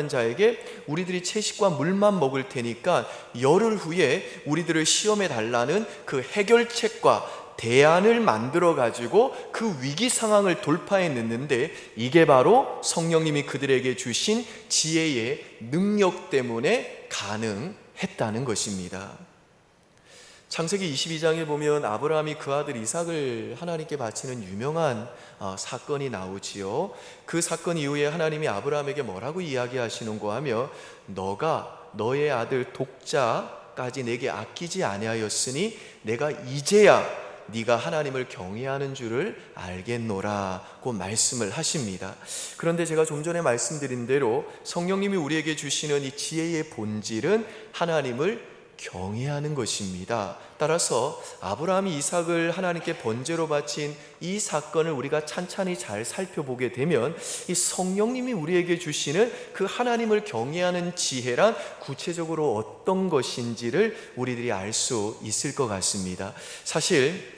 자에게 우리들이 채식과 물만 먹을 테니까 열흘 후에 우리들을 시험해 달라는 그 해결책과 대안을 만들어 가지고 그 위기 상황을 돌파해냈는데, 이게 바로 성령님이 그들에게 주신 지혜의 능력 때문에 가능했다는 것입니다. 창세기 22장에 보면 아브라함이 그 아들 이삭을 하나님께 바치는 유명한 사건이 나오지요. 그 사건 이후에 하나님이 아브라함에게 뭐라고 이야기하시는가 하며, 너가 너의 아들 독자까지 내게 아끼지 아니하였으니 내가 이제야 네가 하나님을 경외하는 줄을 알겠노라고 말씀을 하십니다. 그런데 제가 좀 전에 말씀드린 대로 성령님이 우리에게 주시는 이 지혜의 본질은 하나님을 경외하는 것입니다. 따라서 아브라함이 이삭을 하나님께 번제로 바친 이 사건을 우리가 찬찬히 잘 살펴보게 되면 이 성령님이 우리에게 주시는 그 하나님을 경외하는 지혜란 구체적으로 어떤 것인지를 우리들이 알 수 있을 것 같습니다. 사실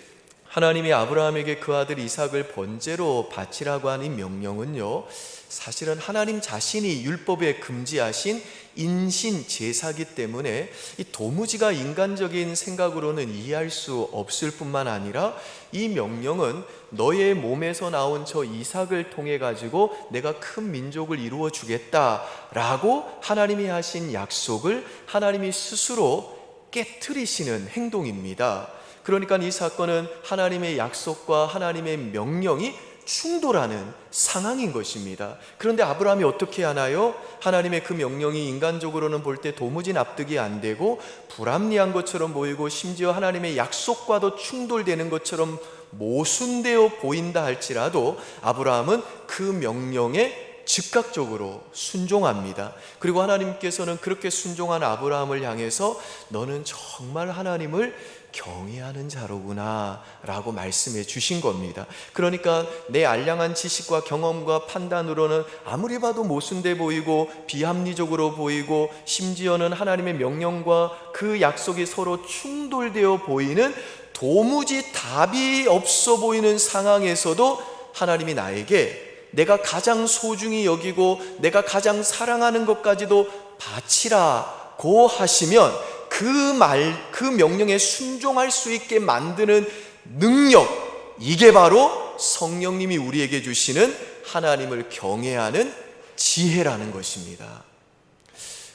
하나님이 아브라함에게 그 아들 이삭을 번제로 바치라고 하는 명령은요, 사실은 하나님 자신이 율법에 금지하신 인신 제사기 때문에 이 도무지가 인간적인 생각으로는 이해할 수 없을 뿐만 아니라 이 명령은 너의 몸에서 나온 저 이삭을 통해 가지고 내가 큰 민족을 이루어 주겠다라고 하나님이 하신 약속을 하나님이 스스로 깨트리시는 행동입니다. 그러니까 이 사건은 하나님의 약속과 하나님의 명령이 충돌하는 상황인 것입니다. 그런데 아브라함이 어떻게 하나요? 하나님의 그 명령이 인간적으로는 볼 때 도무지 납득이 안 되고 불합리한 것처럼 보이고 심지어 하나님의 약속과도 충돌되는 것처럼 모순되어 보인다 할지라도 아브라함은 그 명령에 즉각적으로 순종합니다. 그리고 하나님께서는 그렇게 순종한 아브라함을 향해서 너는 정말 하나님을 경외하는 자로구나 라고 말씀해 주신 겁니다. 그러니까 내 알량한 지식과 경험과 판단으로는 아무리 봐도 모순돼 보이고 비합리적으로 보이고 심지어는 하나님의 명령과 그 약속이 서로 충돌되어 보이는 도무지 답이 없어 보이는 상황에서도 하나님이 나에게 내가 가장 소중히 여기고 내가 가장 사랑하는 것까지도 바치라고 하시면 그 명령에 순종할 수 있게 만드는 능력, 이게 바로 성령님이 우리에게 주시는 하나님을 경외하는 지혜라는 것입니다.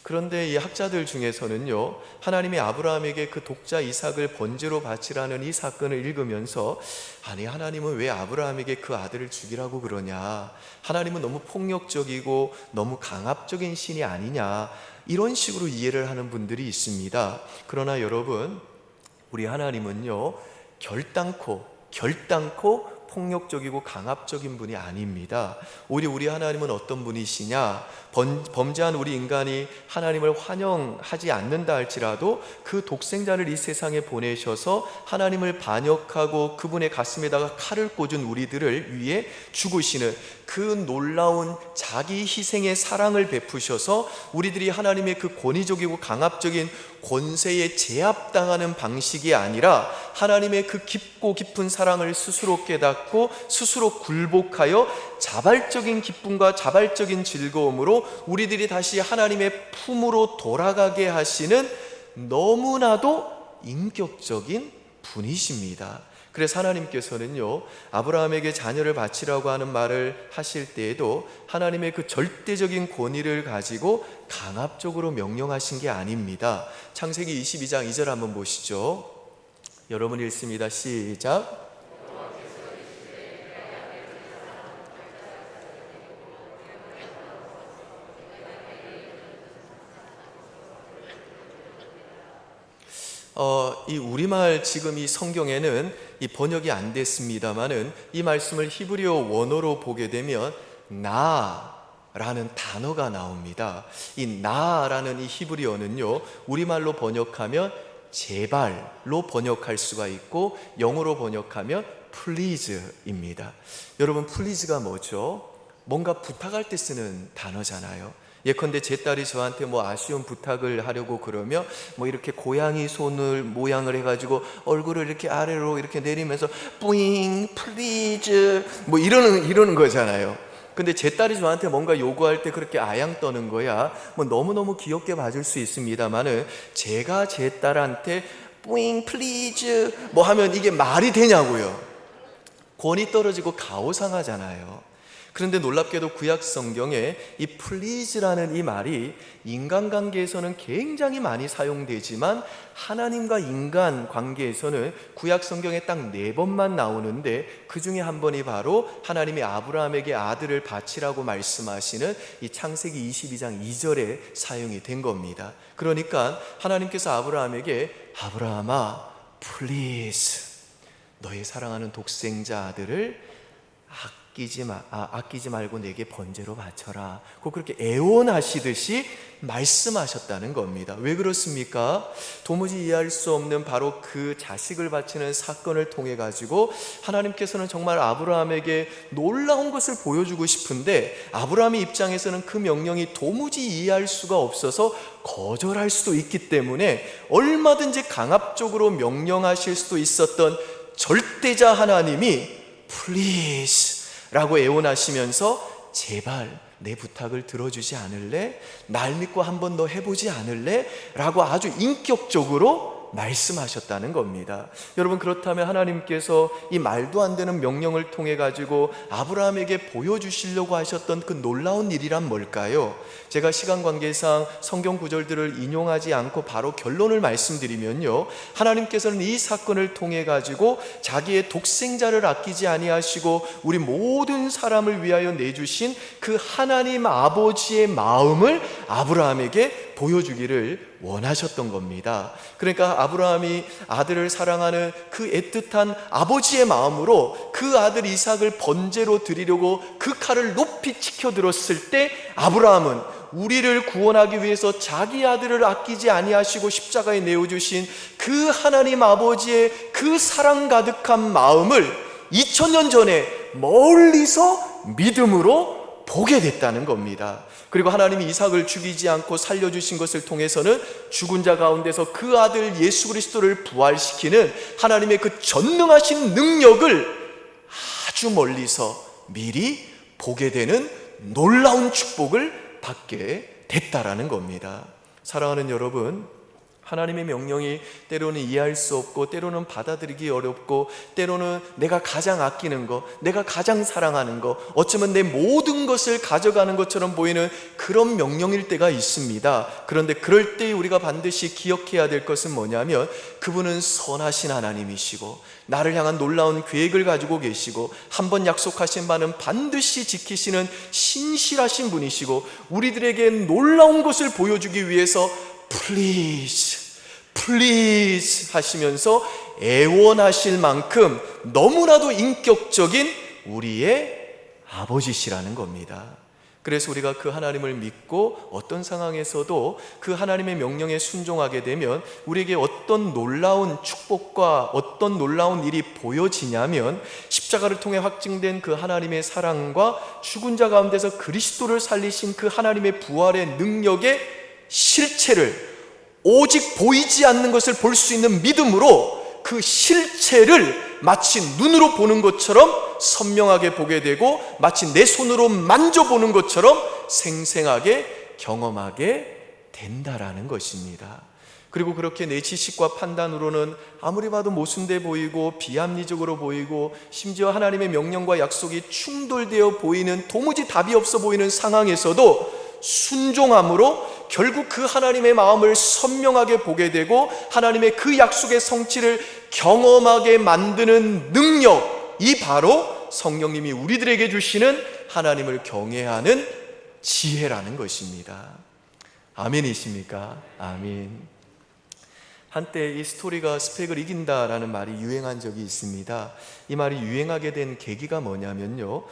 그런데 이 학자들 중에서는요, 하나님이 아브라함에게 그 독자 이삭을 번제로 바치라는 이 사건을 읽으면서, 아니 하나님은 왜 아브라함에게 그 아들을 죽이라고 그러냐, 하나님은 너무 폭력적이고 너무 강압적인 신이 아니냐, 이런 식으로 이해를 하는 분들이 있습니다. 그러나 여러분, 우리 하나님은요, 결단코 폭력적이고 강압적인 분이 아닙니다. 오히려 우리 하나님은 어떤 분이시냐, 범죄한 우리 인간이 하나님을 환영하지 않는다 할지라도 그 독생자를 이 세상에 보내셔서 하나님을 반역하고 그분의 가슴에다가 칼을 꽂은 우리들을 위해 죽으시는 그 놀라운 자기 희생의 사랑을 베푸셔서 우리들이 하나님의 그 권위적이고 강압적인 권세에 제압당하는 방식이 아니라 하나님의 그 깊고 깊은 사랑을 스스로 깨닫고 스스로 굴복하여 자발적인 기쁨과 자발적인 즐거움으로 우리들이 다시 하나님의 품으로 돌아가게 하시는 너무나도 인격적인 분이십니다. 그래서 하나님께서는요, 아브라함에게 자녀를 바치라고 하는 말을 하실 때에도 하나님의 그 절대적인 권위를 가지고 강압적으로 명령하신 게 아닙니다. 창세기 22장 2절 한번 보시죠. 여러분 읽습니다. 시작. 이 우리말 지금 이 성경에는 이 번역이 안 됐습니다만은 이 말씀을 히브리어 원어로 보게 되면 나라는 단어가 나옵니다. 이 나라는 이 히브리어는요, 우리말로 번역하면 제발로 번역할 수가 있고 영어로 번역하면 please입니다. 여러분, please가 뭐죠? 뭔가 부탁할 때 쓰는 단어잖아요. 예컨대 제 딸이 저한테 뭐 아쉬운 부탁을 하려고 그러면 뭐 이렇게 고양이 손을 모양을 해가지고 얼굴을 이렇게 아래로 이렇게 내리면서 뿌잉 플리즈 뭐 이러는 거잖아요. 근데 제 딸이 저한테 뭔가 요구할 때 그렇게 아양 떠는 거야 뭐 너무너무 귀엽게 봐줄 수 있습니다만은, 제가 제 딸한테 뿌잉 플리즈 뭐 하면 이게 말이 되냐고요. 권위 떨어지고 가오상하잖아요. 그런데 놀랍게도 구약 성경에 이 please라는 이 말이 인간관계에서는 굉장히 많이 사용되지만 하나님과 인간 관계에서는 구약 성경에 딱 4번만 나오는데, 그 중에 한 번이 바로 하나님이 아브라함에게 아들을 바치라고 말씀하시는 이 창세기 22장 2절에 사용이 된 겁니다. 그러니까 하나님께서 아브라함에게, 아브라함아 please 너의 사랑하는 독생자 아들을 아끼지 말고 내게 번제로 바쳐라. 그렇게 애원하시듯이 말씀하셨다는 겁니다. 왜 그렇습니까? 도무지 이해할 수 없는 바로 그 자식을 바치는 사건을 통해 가지고 하나님께서는 정말 아브라함에게 놀라운 것을 보여주고 싶은데, 아브라함의 입장에서는 그 명령이 도무지 이해할 수가 없어서 거절할 수도 있기 때문에 얼마든지 강압적으로 명령하실 수도 있었던 절대자 하나님이 please 라고 애원하시면서 제발 내 부탁을 들어주지 않을래? 날 믿고 한 번 더 해보지 않을래? 라고 아주 인격적으로 말씀하셨다는 겁니다. 여러분, 그렇다면 하나님께서 이 말도 안 되는 명령을 통해 가지고 아브라함에게 보여주시려고 하셨던 그 놀라운 일이란 뭘까요? 제가 시간 관계상 성경 구절들을 인용하지 않고 바로 결론을 말씀드리면요, 하나님께서는 이 사건을 통해 가지고 자기의 독생자를 아끼지 아니하시고 우리 모든 사람을 위하여 내주신 그 하나님 아버지의 마음을 아브라함에게 보여주기를 원하셨던 겁니다. 그러니까 아브라함이 아들을 사랑하는 그 애틋한 아버지의 마음으로 그 아들 이삭을 번제로 드리려고 그 칼을 높이 치켜들었을 때, 아브라함은 우리를 구원하기 위해서 자기 아들을 아끼지 아니하시고 십자가에 내어주신 그 하나님 아버지의 그 사랑 가득한 마음을 2000년 전에 멀리서 믿음으로 보게 됐다는 겁니다. 그리고 하나님이 이삭을 죽이지 않고 살려주신 것을 통해서는 죽은 자 가운데서 그 아들 예수 그리스도를 부활시키는 하나님의 그 전능하신 능력을 아주 멀리서 미리 보게 되는 놀라운 축복을 받게 됐다라는 겁니다. 사랑하는 여러분, 하나님의 명령이 때로는 이해할 수 없고, 때로는 받아들이기 어렵고, 때로는 내가 가장 아끼는 것, 내가 가장 사랑하는 것, 어쩌면 내 모든 것을 가져가는 것처럼 보이는 그런 명령일 때가 있습니다. 그런데 그럴 때 우리가 반드시 기억해야 될 것은 뭐냐면, 그분은 선하신 하나님이시고 나를 향한 놀라운 계획을 가지고 계시고, 한번 약속하신 바는 반드시 지키시는 신실하신 분이시고, 우리들에게 놀라운 것을 보여주기 위해서 Please 하시면서 애원하실 만큼 너무나도 인격적인 우리의 아버지시라는 겁니다. 그래서 우리가 그 하나님을 믿고 어떤 상황에서도 그 하나님의 명령에 순종하게 되면 우리에게 어떤 놀라운 축복과 어떤 놀라운 일이 보여지냐면, 십자가를 통해 확증된 그 하나님의 사랑과 죽은 자 가운데서 그리스도를 살리신 그 하나님의 부활의 능력의 실체를, 오직 보이지 않는 것을 볼 수 있는 믿음으로 그 실체를 마치 눈으로 보는 것처럼 선명하게 보게 되고, 마치 내 손으로 만져보는 것처럼 생생하게 경험하게 된다라는 것입니다. 그리고 그렇게 내 지식과 판단으로는 아무리 봐도 모순돼 보이고 비합리적으로 보이고, 심지어 하나님의 명령과 약속이 충돌되어 보이는, 도무지 답이 없어 보이는 상황에서도 순종함으로 결국 그 하나님의 마음을 선명하게 보게 되고, 하나님의 그 약속의 성취를 경험하게 만드는 능력, 이 바로 성령님이 우리들에게 주시는 하나님을 경외하는 지혜라는 것입니다. 아멘이십니까? 아멘. 한때 이 스토리가 스펙을 이긴다라는 말이 유행한 적이 있습니다. 이 말이 유행하게 된 계기가 뭐냐면요,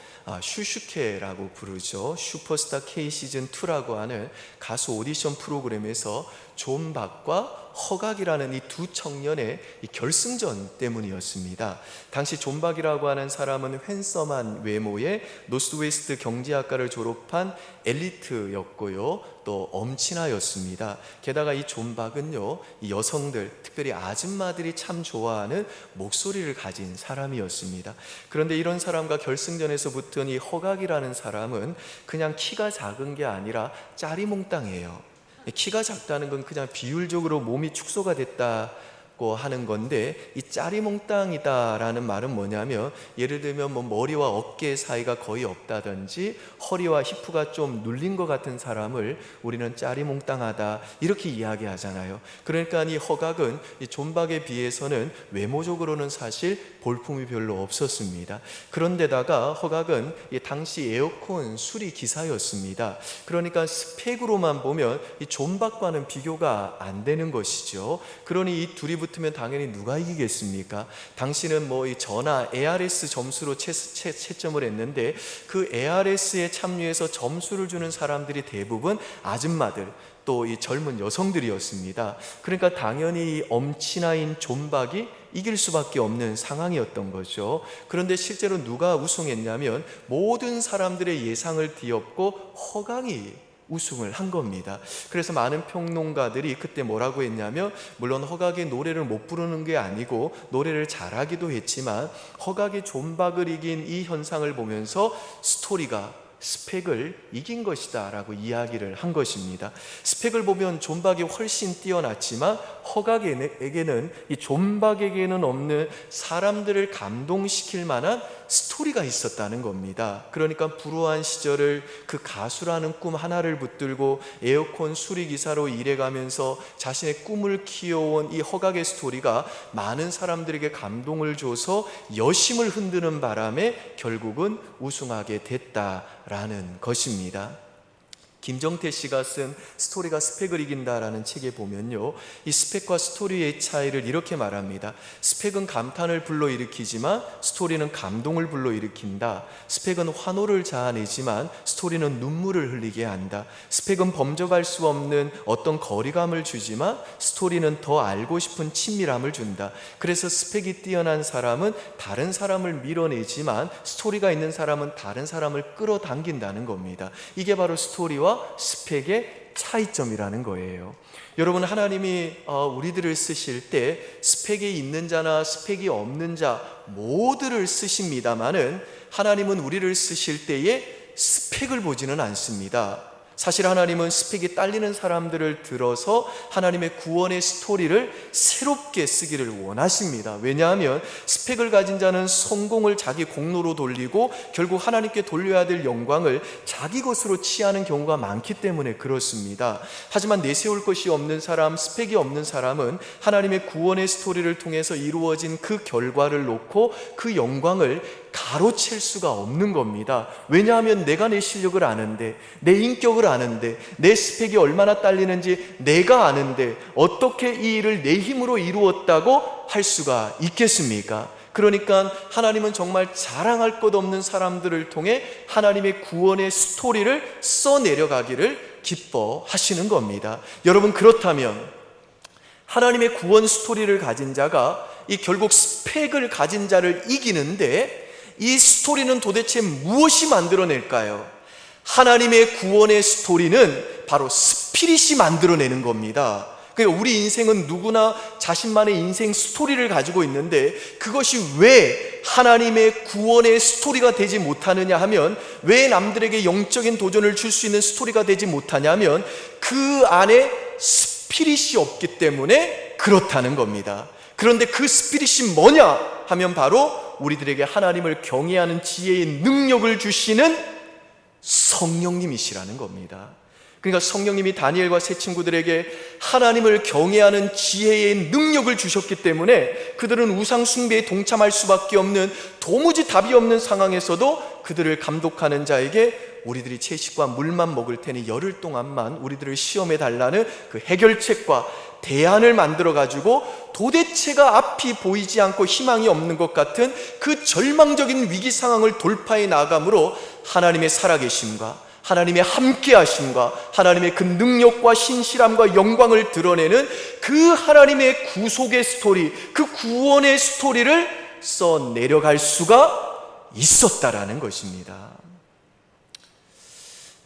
슈슈케라고 부르죠. 슈퍼스타 K 시즌2라고 하는 가수 오디션 프로그램에서 존 박과 허각이라는 이 두 청년의 이 결승전 때문이었습니다. 당시 존 박이라고 하는 사람은 핸섬한 외모에 노스웨스트 경제학과를 졸업한 엘리트였고요, 또 엄친아였습니다. 게다가 이 존 박은요, 이 여성들, 특별히 아줌마들이 참 좋아하는 목소리를 가진 사람이었습니다. 그런데 이런 사람과 결승전에서 붙은 이 허각이라는 사람은 그냥 키가 작은 게 아니라 짜리몽땅해요. 키가 작다는 건 그냥 비율적으로 몸이 축소가 됐다고 하는 건데, 이 짜리몽땅이다라는 말은 뭐냐면, 예를 들면 뭐 머리와 어깨 사이가 거의 없다든지 허리와 히프가 좀 눌린 것 같은 사람을 우리는 짜리몽땅하다 이렇게 이야기하잖아요. 그러니까 이 허각은 이 존박에 비해서는 외모적으로는 사실 볼품이 별로 없었습니다. 그런데다가 허각은 이 당시 에어컨 수리 기사였습니다. 그러니까 스펙으로만 보면 이 존박과는 비교가 안 되는 것이죠. 그러니 이 둘이 붙으면 당연히 누가 이기겠습니까? 당시는 뭐 이 전화 ARS 점수로 채점을 했는데, 그 ARS에 참여해서 점수를 주는 사람들이 대부분 아줌마들, 또 이 젊은 여성들이었습니다. 그러니까 당연히 이 엄친아인 존박이 이길 수밖에 없는 상황이었던 거죠. 그런데 실제로 누가 우승했냐면, 모든 사람들의 예상을 뒤엎고 허각이 우승을 한 겁니다. 그래서 많은 평론가들이 그때 뭐라고 했냐면, 물론 허각이 노래를 못 부르는 게 아니고 노래를 잘하기도 했지만, 허각이 존박을 이긴 이 현상을 보면서 스토리가 스펙을 이긴 것이다 라고 이야기를 한 것입니다. 스펙을 보면 존박이 훨씬 뛰어났지만, 허각에게는, 이 존박에게는 없는 사람들을 감동시킬 만한 스토리가 있었다는 겁니다. 그러니까 불우한 시절을 그 가수라는 꿈 하나를 붙들고 에어컨 수리기사로 일해가면서 자신의 꿈을 키워온 이 허각의 스토리가 많은 사람들에게 감동을 줘서 여심을 흔드는 바람에 결국은 우승하게 됐다라는 것입니다. 김정태 씨가 쓴 스토리가 스펙을 이긴다라는 책에 보면요, 이 스펙과 스토리의 차이를 이렇게 말합니다. 스펙은 감탄을 불러일으키지만 스토리는 감동을 불러일으킨다. 스펙은 환호를 자아내지만 스토리는 눈물을 흘리게 한다. 스펙은 범접할 수 없는 어떤 거리감을 주지만 스토리는 더 알고 싶은 친밀함을 준다. 그래서 스펙이 뛰어난 사람은 다른 사람을 밀어내지만 스토리가 있는 사람은 다른 사람을 끌어당긴다는 겁니다. 이게 바로 스토리와 스펙의 차이점이라는 거예요. 여러분, 하나님이 우리들을 쓰실 때 스펙이 있는 자나 스펙이 없는 자 모두를 쓰십니다마는, 하나님은 우리를 쓰실 때에 스펙을 보지는 않습니다. 사실 하나님은 스펙이 딸리는 사람들을 들어서 하나님의 구원의 스토리를 새롭게 쓰기를 원하십니다. 왜냐하면 스펙을 가진 자는 성공을 자기 공로로 돌리고 결국 하나님께 돌려야 될 영광을 자기 것으로 취하는 경우가 많기 때문에 그렇습니다. 하지만 내세울 것이 없는 사람, 스펙이 없는 사람은 하나님의 구원의 스토리를 통해서 이루어진 그 결과를 놓고 그 영광을 가로챌 수가 없는 겁니다. 왜냐하면 내가 내 실력을 아는데, 내 인격을 아는데, 내 스펙이 얼마나 딸리는지 내가 아는데 어떻게 이 일을 내 힘으로 이루었다고 할 수가 있겠습니까? 그러니까 하나님은 정말 자랑할 것 없는 사람들을 통해 하나님의 구원의 스토리를 써내려가기를 기뻐하시는 겁니다. 여러분, 그렇다면 하나님의 구원 스토리를 가진 자가 이 결국 스펙을 가진 자를 이기는데 이 스토리는 도대체 무엇이 만들어낼까요? 하나님의 구원의 스토리는 바로 스피릿이 만들어내는 겁니다. 그러니까 우리 인생은 누구나 자신만의 인생 스토리를 가지고 있는데 그것이 왜 하나님의 구원의 스토리가 되지 못하느냐 하면, 왜 남들에게 영적인 도전을 줄 수 있는 스토리가 되지 못하냐 하면 그 안에 스피릿이 없기 때문에 그렇다는 겁니다. 그런데 그 스피릿이 뭐냐 하면 바로 우리들에게 하나님을 경외하는 지혜의 능력을 주시는 성령님이시라는 겁니다. 그러니까 성령님이 다니엘과 세 친구들에게 하나님을 경외하는 지혜의 능력을 주셨기 때문에 그들은 우상 숭배에 동참할 수밖에 없는, 도무지 답이 없는 상황에서도 그들을 감독하는 자에게 우리들이 채식과 물만 먹을 테니 열흘 동안만 우리들을 시험해 달라는 그 해결책과 대안을 만들어 가지고 도대체가 앞이 보이지 않고 희망이 없는 것 같은 그 절망적인 위기 상황을 돌파해 나감으로 하나님의 살아계심과 하나님의 함께하심과 하나님의 그 능력과 신실함과 영광을 드러내는 그 하나님의 구속의 스토리, 그 구원의 스토리를 써내려갈 수가 있었다라는 것입니다.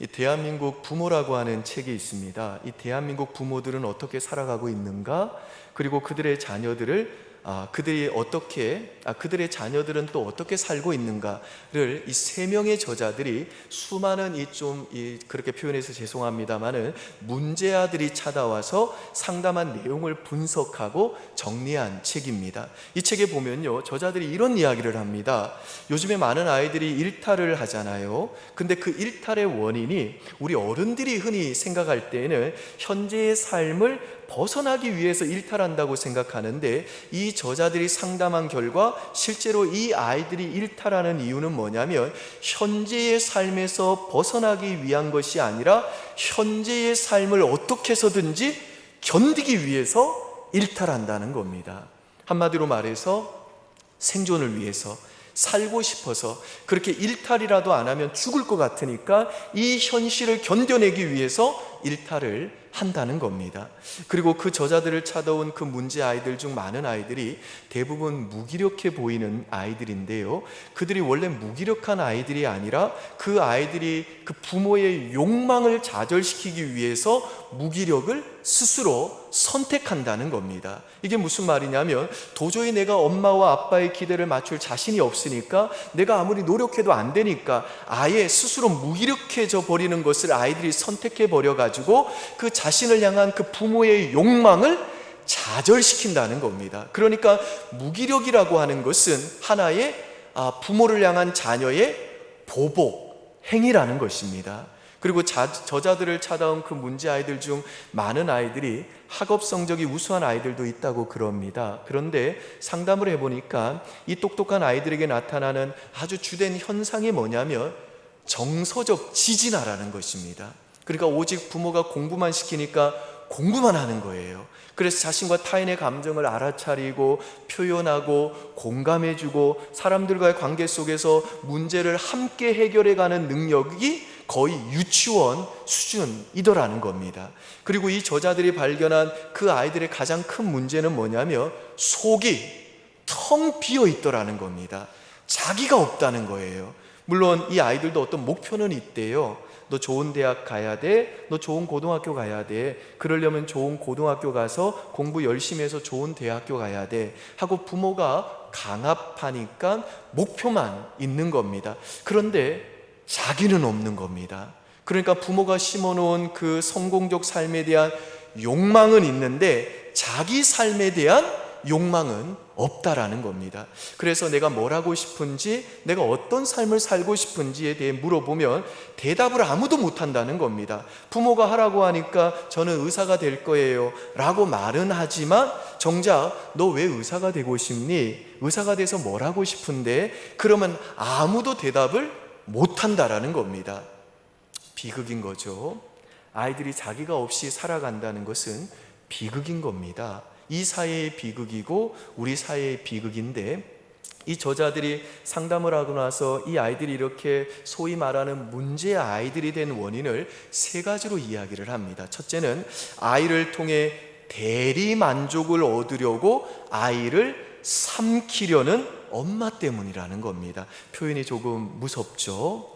이 대한민국 부모라고 하는 책이 있습니다. 이 대한민국 부모들은 어떻게 살아가고 있는가, 그리고 그들의 자녀들을 그들의 자녀들은 또 어떻게 살고 있는가를 이 세 명의 저자들이 수많은 그렇게 표현해서 죄송합니다만은 문제아들이 찾아와서 상담한 내용을 분석하고 정리한 책입니다. 이 책에 보면요, 저자들이 이런 이야기를 합니다. 요즘에 많은 아이들이 일탈을 하잖아요. 근데 그 일탈의 원인이 우리 어른들이 흔히 생각할 때에는 현재의 삶을 벗어나기 위해서 일탈한다고 생각하는데, 이 저자들이 상담한 결과 실제로 이 아이들이 일탈하는 이유는 뭐냐면 현재의 삶에서 벗어나기 위한 것이 아니라 현재의 삶을 어떻게 해서든지 견디기 위해서 일탈한다는 겁니다. 한마디로 말해서 생존을 위해서, 살고 싶어서, 그렇게 일탈이라도 안 하면 죽을 것 같으니까 이 현실을 견뎌내기 위해서 일탈을 한다는 겁니다. 그리고 그 저자들을 찾아온 그 문제 아이들 중 많은 아이들이 대부분 무기력해 보이는 아이들인데요, 그들이 원래 무기력한 아이들이 아니라 그 아이들이 그 부모의 욕망을 좌절시키기 위해서 무기력을 스스로 선택한다는 겁니다. 이게 무슨 말이냐면 도저히 내가 엄마와 아빠의 기대를 맞출 자신이 없으니까, 내가 아무리 노력해도 안 되니까 아예 스스로 무기력해져 버리는 것을 아이들이 선택해 버려 가지고 그 자신을 향한 그 부모의 욕망을 좌절시킨다는 겁니다. 그러니까 무기력이라고 하는 것은 하나의 부모를 향한 자녀의 보복 행위라는 것입니다. 그리고 저자들을 찾아온 그 문제 아이들 중 많은 아이들이 학업 성적이 우수한 아이들도 있다고 그럽니다. 그런데 상담을 해보니까 이 똑똑한 아이들에게 나타나는 아주 주된 현상이 뭐냐면 정서적 지진화라는 것입니다. 그러니까 오직 부모가 공부만 시키니까 공부만 하는 거예요. 그래서 자신과 타인의 감정을 알아차리고 표현하고 공감해주고 사람들과의 관계 속에서 문제를 함께 해결해가는 능력이 거의 유치원 수준이더라는 겁니다. 그리고 이 저자들이 발견한 그 아이들의 가장 큰 문제는 뭐냐면 속이 텅 비어 있더라는 겁니다. 자기가 없다는 거예요. 물론 이 아이들도 어떤 목표는 있대요. 너 좋은 대학 가야 돼, 너 좋은 고등학교 가야 돼, 그러려면 좋은 고등학교 가서 공부 열심히 해서 좋은 대학교 가야 돼 하고 부모가 강압하니까 목표만 있는 겁니다. 그런데 자기는 없는 겁니다. 그러니까 부모가 심어놓은 그 성공적 삶에 대한 욕망은 있는데 자기 삶에 대한 욕망은 없다라는 겁니다. 그래서 내가 뭘 하고 싶은지, 내가 어떤 삶을 살고 싶은지에 대해 물어보면 대답을 아무도 못한다는 겁니다. 부모가 하라고 하니까 저는 의사가 될 거예요 라고 말은 하지만 정작 너 왜 의사가 되고 싶니? 의사가 돼서 뭘 하고 싶은데? 그러면 아무도 대답을 못한다라는 겁니다. 비극인 거죠. 아이들이 자기가 없이 살아간다는 것은 비극인 겁니다. 이 사회의 비극이고 우리 사회의 비극인데, 이 저자들이 상담을 하고 나서 이 아이들이 이렇게 소위 말하는 문제 아이들이 된 원인을 세 가지로 이야기를 합니다. 첫째는 아이를 통해 대리 만족을 얻으려고 아이를 삼키려는 엄마 때문이라는 겁니다. 표현이 조금 무섭죠.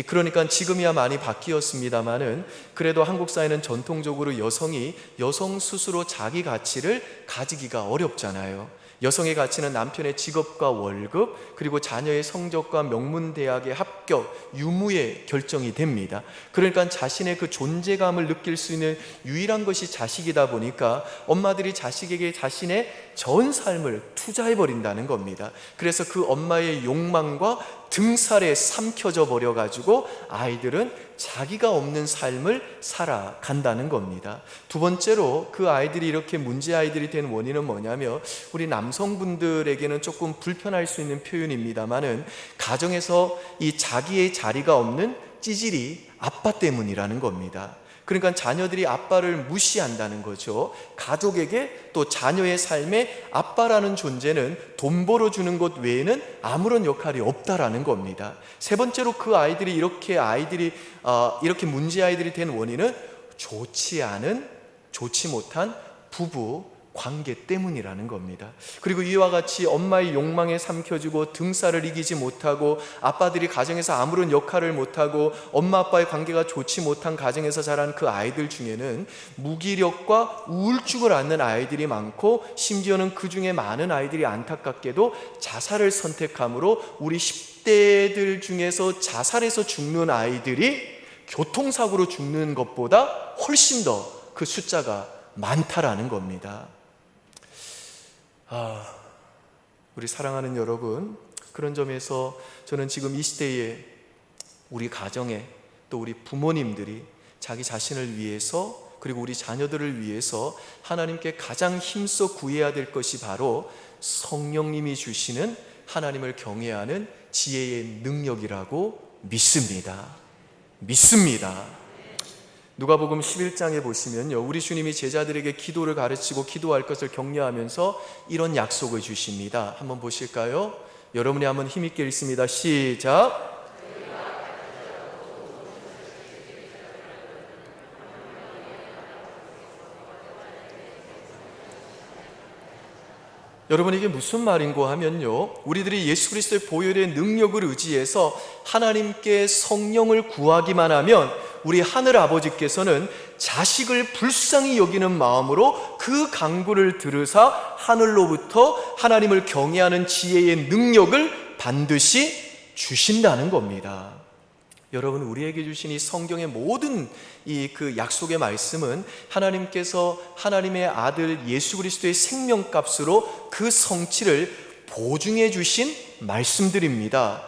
그러니까 지금이야 많이 바뀌었습니다마는 그래도 한국 사회는 전통적으로 여성이 여성 스스로 자기 가치를 가지기가 어렵잖아요. 여성의 가치는 남편의 직업과 월급, 그리고 자녀의 성적과 명문대학의 합격, 유무에 결정이 됩니다. 그러니까 자신의 그 존재감을 느낄 수 있는 유일한 것이 자식이다 보니까 엄마들이 자식에게 자신의 전 삶을 투자해버린다는 겁니다. 그래서 그 엄마의 욕망과 등살에 삼켜져 버려가지고 아이들은 자기가 없는 삶을 살아간다는 겁니다. 두 번째로 그 아이들이 이렇게 문제 아이들이 된 원인은 뭐냐면, 우리 남성분들에게는 조금 불편할 수 있는 표현입니다만은 가정에서 이 자기의 자리가 없는 찌질이 아빠 때문이라는 겁니다. 그러니까 자녀들이 아빠를 무시한다는 거죠. 가족에게 또 자녀의 삶에 아빠라는 존재는 돈 벌어주는 것 외에는 아무런 역할이 없다라는 겁니다. 세 번째로 그 아이들이 이렇게 문제 아이들이 된 원인은 좋지 못한 부부 관계 때문이라는 겁니다. 그리고 이와 같이 엄마의 욕망에 삼켜지고 등살을 이기지 못하고 아빠들이 가정에서 아무런 역할을 못하고 엄마 아빠의 관계가 좋지 못한 가정에서 자란 그 아이들 중에는 무기력과 우울증을 앓는 아이들이 많고, 심지어는 그 중에 많은 아이들이 안타깝게도 자살을 선택함으로 우리 10대들 중에서 자살해서 죽는 아이들이 교통사고로 죽는 것보다 훨씬 더 그 숫자가 많다라는 겁니다. 우리 사랑하는 여러분, 그런 점에서 저는 지금 이 시대에 우리 가정에 또 우리 부모님들이 자기 자신을 위해서 그리고 우리 자녀들을 위해서 하나님께 가장 힘써 구해야 될 것이 바로 성령님이 주시는 하나님을 경외하는 지혜의 능력이라고 믿습니다. 누가복음 11장에 보시면요, 우리 주님이 제자들에게 기도를 가르치고 기도할 것을 격려하면서 이런 약속을 주십니다. 한번 보실까요? 여러분이 한번 힘있게 읽습니다. 시작. 여러분, 이게 무슨 말인고 하면요, 우리들이 예수 그리스도의 보혈의 능력을 의지해서 하나님께 성령을 구하기만 하면 우리 하늘 아버지께서는 자식을 불쌍히 여기는 마음으로 그 간구를 들으사 하늘로부터 하나님을 경외하는 지혜의 능력을 반드시 주신다는 겁니다. 여러분, 우리에게 주신 이 성경의 모든 그 약속의 말씀은 하나님께서 하나님의 아들 예수 그리스도의 생명값으로 그 성취를 보증해 주신 말씀들입니다.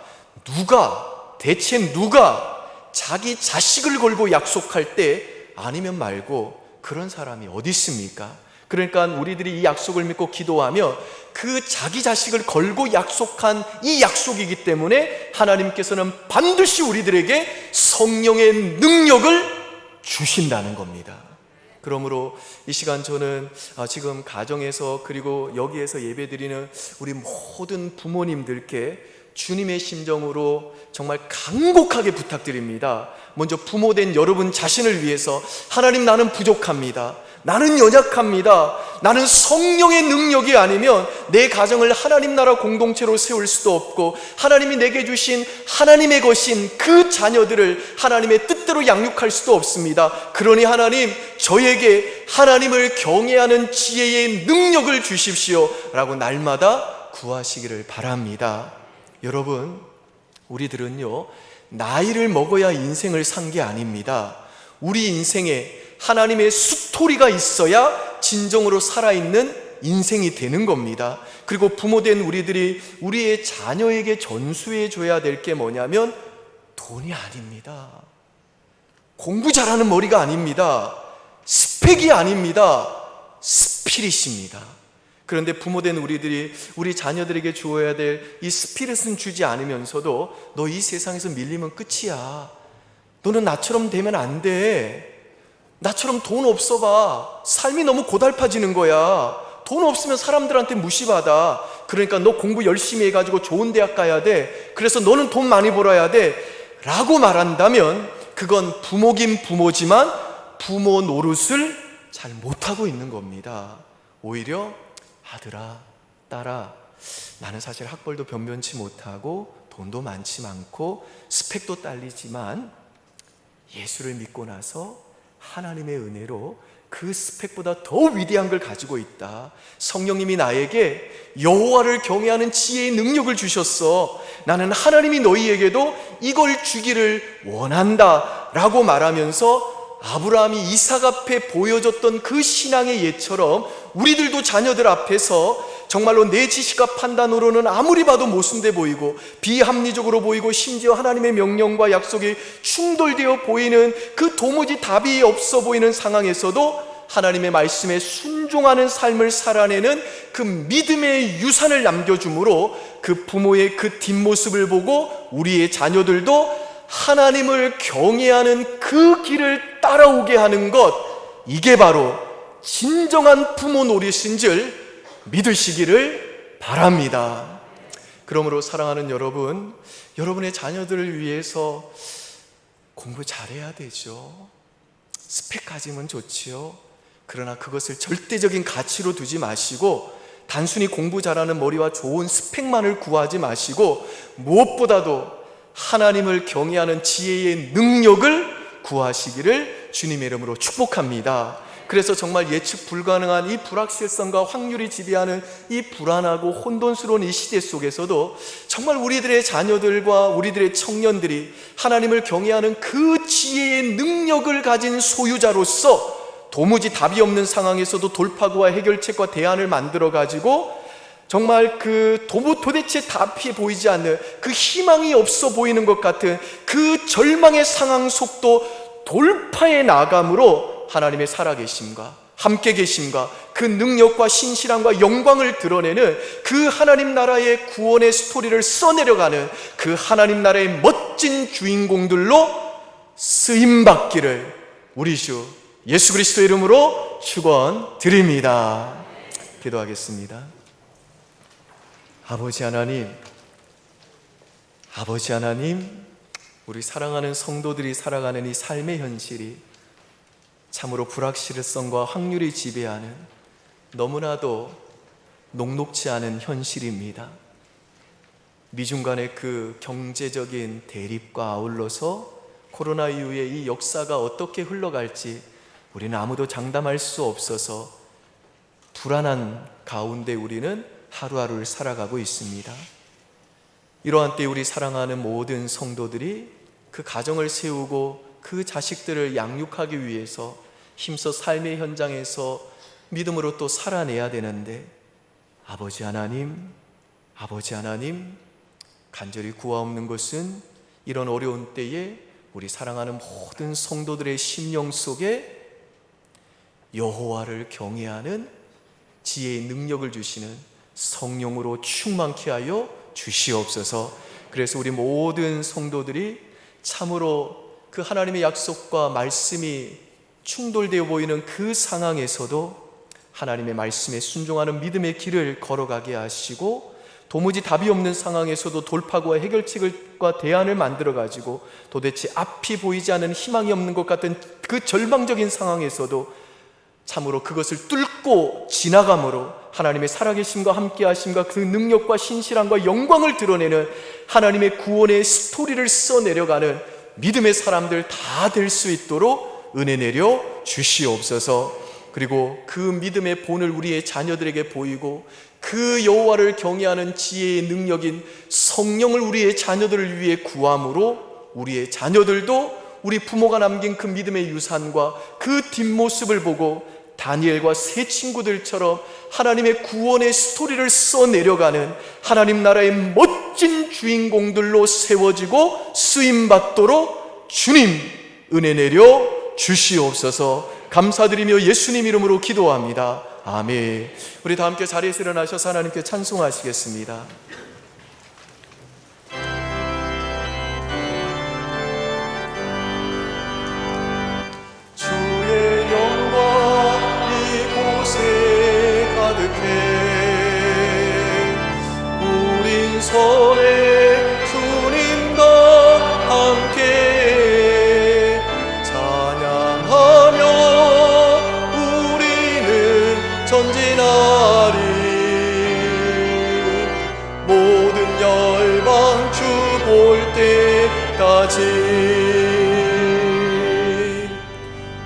대체 누가 자기 자식을 걸고 약속할 때 아니면 말고 그런 사람이 어디 있습니까? 그러니까 우리들이 이 약속을 믿고 기도하며 그 자기 자식을 걸고 약속한 이 약속이기 때문에 하나님께서는 반드시 우리들에게 성령의 능력을 주신다는 겁니다. 그러므로 이 시간 저는 지금 가정에서 그리고 여기에서 예배드리는 우리 모든 부모님들께 주님의 심정으로 정말 간곡하게 부탁드립니다. 먼저 부모된 여러분 자신을 위해서, 하나님, 나는 부족합니다. 나는 연약합니다. 나는 성령의 능력이 아니면 내 가정을 하나님 나라 공동체로 세울 수도 없고, 하나님이 내게 주신 하나님의 것인 그 자녀들을 하나님의 뜻대로 양육할 수도 없습니다. 그러니 하나님, 저에게 하나님을 경외하는 지혜의 능력을 주십시오 라고 날마다 구하시기를 바랍니다. 여러분, 우리들은요, 나이를 먹어야 인생을 산 게 아닙니다. 우리 인생에 하나님의 스토리가 있어야 진정으로 살아있는 인생이 되는 겁니다. 그리고 부모된 우리들이 우리의 자녀에게 전수해 줘야 될 게 뭐냐면 돈이 아닙니다. 공부 잘하는 머리가 아닙니다. 스펙이 아닙니다. 스피릿입니다. 그런데 부모된 우리들이 우리 자녀들에게 주어야 될 이 스피릿은 주지 않으면서도 너 이 세상에서 밀리면 끝이야. 너는 나처럼 되면 안 돼. 나처럼 돈 없어 봐. 삶이 너무 고달파지는 거야. 돈 없으면 사람들한테 무시받아. 그러니까 너 공부 열심히 해가지고 좋은 대학 가야 돼. 그래서 너는 돈 많이 벌어야 돼. 라고 말한다면 그건 부모긴 부모지만 부모 노릇을 잘 못하고 있는 겁니다. 오히려 아들아, 딸아, 나는 사실 학벌도 변변치 못하고 돈도 많지 않고 스펙도 딸리지만 예수를 믿고 나서 하나님의 은혜로 그 스펙보다 더 위대한 걸 가지고 있다. 성령님이 나에게 여호와를 경외하는 지혜의 능력을 주셨어. 나는 하나님이 너희에게도 이걸 주기를 원한다 라고 말하면서 아브라함이 이삭 앞에 보여줬던 그 신앙의 예처럼 우리들도 자녀들 앞에서 정말로 내 지식과 판단으로는 아무리 봐도 모순돼 보이고 비합리적으로 보이고 심지어 하나님의 명령과 약속이 충돌되어 보이는 그 도무지 답이 없어 보이는 상황에서도 하나님의 말씀에 순종하는 삶을 살아내는 그 믿음의 유산을 남겨주므로 그 부모의 그 뒷모습을 보고 우리의 자녀들도 하나님을 경외하는 그 길을 따라오게 하는 것, 이게 바로 진정한 부모 노릇인 줄 믿으시기를 바랍니다. 그러므로 사랑하는 여러분, 여러분의 자녀들을 위해서 공부 잘해야 되죠. 스펙 가지면 좋지요. 그러나 그것을 절대적인 가치로 두지 마시고 단순히 공부 잘하는 머리와 좋은 스펙만을 구하지 마시고 무엇보다도 하나님을 경외하는 지혜의 능력을 구하시기를 주님의 이름으로 축복합니다. 그래서 정말 예측 불가능한 이 불확실성과 확률이 지배하는 이 불안하고 혼돈스러운 이 시대 속에서도 정말 우리들의 자녀들과 우리들의 청년들이 하나님을 경외하는 그 지혜의 능력을 가진 소유자로서 도무지 답이 없는 상황에서도 돌파구와 해결책과 대안을 만들어 가지고 정말 그 도대체 답이 보이지 않는 그 희망이 없어 보이는 것 같은 그 절망의 상황 속도 돌파해 나감으로 하나님의 살아계심과 함께 계심과 그 능력과 신실함과 영광을 드러내는 그 하나님 나라의 구원의 스토리를 써내려가는 그 하나님 나라의 멋진 주인공들로 쓰임받기를 우리 주 예수 그리스도의 이름으로 축원드립니다. 기도하겠습니다. 아버지 하나님, 우리 사랑하는 성도들이 살아가는 이 삶의 현실이 참으로 불확실성과 확률이 지배하는 너무나도 녹록지 않은 현실입니다. 미중 간의 그 경제적인 대립과 아울러서 코로나 이후에 이 역사가 어떻게 흘러갈지 우리는 아무도 장담할 수 없어서 불안한 가운데 우리는 하루하루를 살아가고 있습니다. 이러한 때 우리 사랑하는 모든 성도들이 그 가정을 세우고 그 자식들을 양육하기 위해서 힘써 삶의 현장에서 믿음으로 또 살아내야 되는데 아버지 하나님, 간절히 구하옵는 것은 이런 어려운 때에 우리 사랑하는 모든 성도들의 심령 속에 여호와를 경외하는 지혜의 능력을 주시는 성령으로 충만케 하여 주시옵소서. 그래서 우리 모든 성도들이 참으로 그 하나님의 약속과 말씀이 충돌되어 보이는 그 상황에서도 하나님의 말씀에 순종하는 믿음의 길을 걸어가게 하시고 도무지 답이 없는 상황에서도 돌파구와 해결책과 대안을 만들어 가지고 도대체 앞이 보이지 않는 희망이 없는 것 같은 그 절망적인 상황에서도 참으로 그것을 뚫고 지나감으로 하나님의 살아계심과 함께하심과 그 능력과 신실함과 영광을 드러내는 하나님의 구원의 스토리를 써내려가는 믿음의 사람들 다 될 수 있도록 은혜 내려 주시옵소서. 그리고 그 믿음의 본을 우리의 자녀들에게 보이고 그 여호와를 경외하는 지혜의 능력인 성령을 우리의 자녀들을 위해 구함으로 우리의 자녀들도 우리 부모가 남긴 그 믿음의 유산과 그 뒷모습을 보고 다니엘과 세 친구들처럼 하나님의 구원의 스토리를 써내려가는 하나님 나라의 멋진 주인공들로 세워지고 쓰임받도록 주님 은혜 내려 주시옵소서. 감사드리며 예수님 이름으로 기도합니다. 아멘. 우리 다 함께 자리에서 일어나셔서 하나님께 찬송하시겠습니다. 주의 영광 이곳에 가득해 우린 손에 주님과 함께 찬양하며 우리는 전진하리 모든 열방 주 볼 때까지.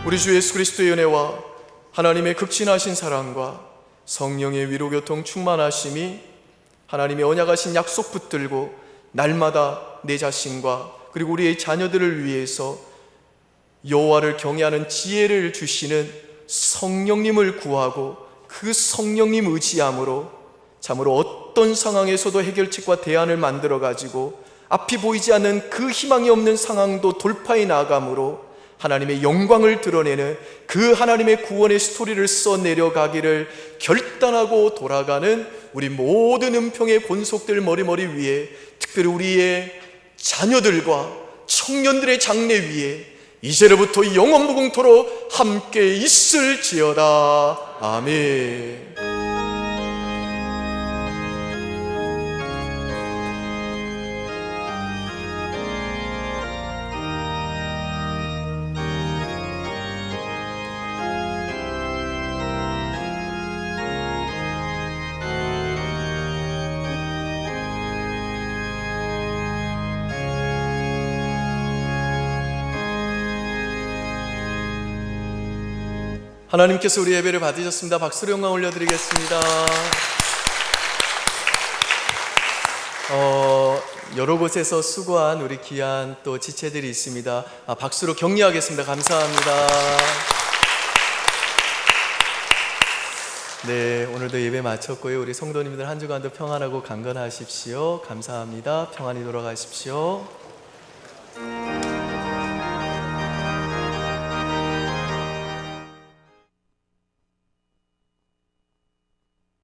우리 주 예수 그리스도의 은혜와 하나님의 극진하신 사랑과 성령의 위로교통 충만하심이 하나님의 언약하신 약속 붙들고 날마다 내 자신과 그리고 우리의 자녀들을 위해서 여호와를 경외하는 지혜를 주시는 성령님을 구하고 그 성령님 의지함으로 참으로 어떤 상황에서도 해결책과 대안을 만들어 가지고 앞이 보이지 않는 그 희망이 없는 상황도 돌파해 나아감으로 하나님의 영광을 드러내는 그 하나님의 구원의 스토리를 써내려가기를 결단하고 돌아가는 우리 모든 은평의 본속들 머리머리 위에, 특별히 우리의 자녀들과 청년들의 장래 위에 이제로부터 영원무궁토록 함께 있을지어다. 아멘. 하나님께서 우리 예배를 받으셨습니다. 박수로 영광 올려드리겠습니다. 여러 곳에서 수고한 우리 귀한 또 지체들이 있습니다. 박수로 격려하겠습니다. 감사합니다. 네, 오늘도 예배 마쳤고요. 우리 성도님들 한 주간도 평안하고 강건하십시오. 감사합니다. 평안히 돌아가십시오.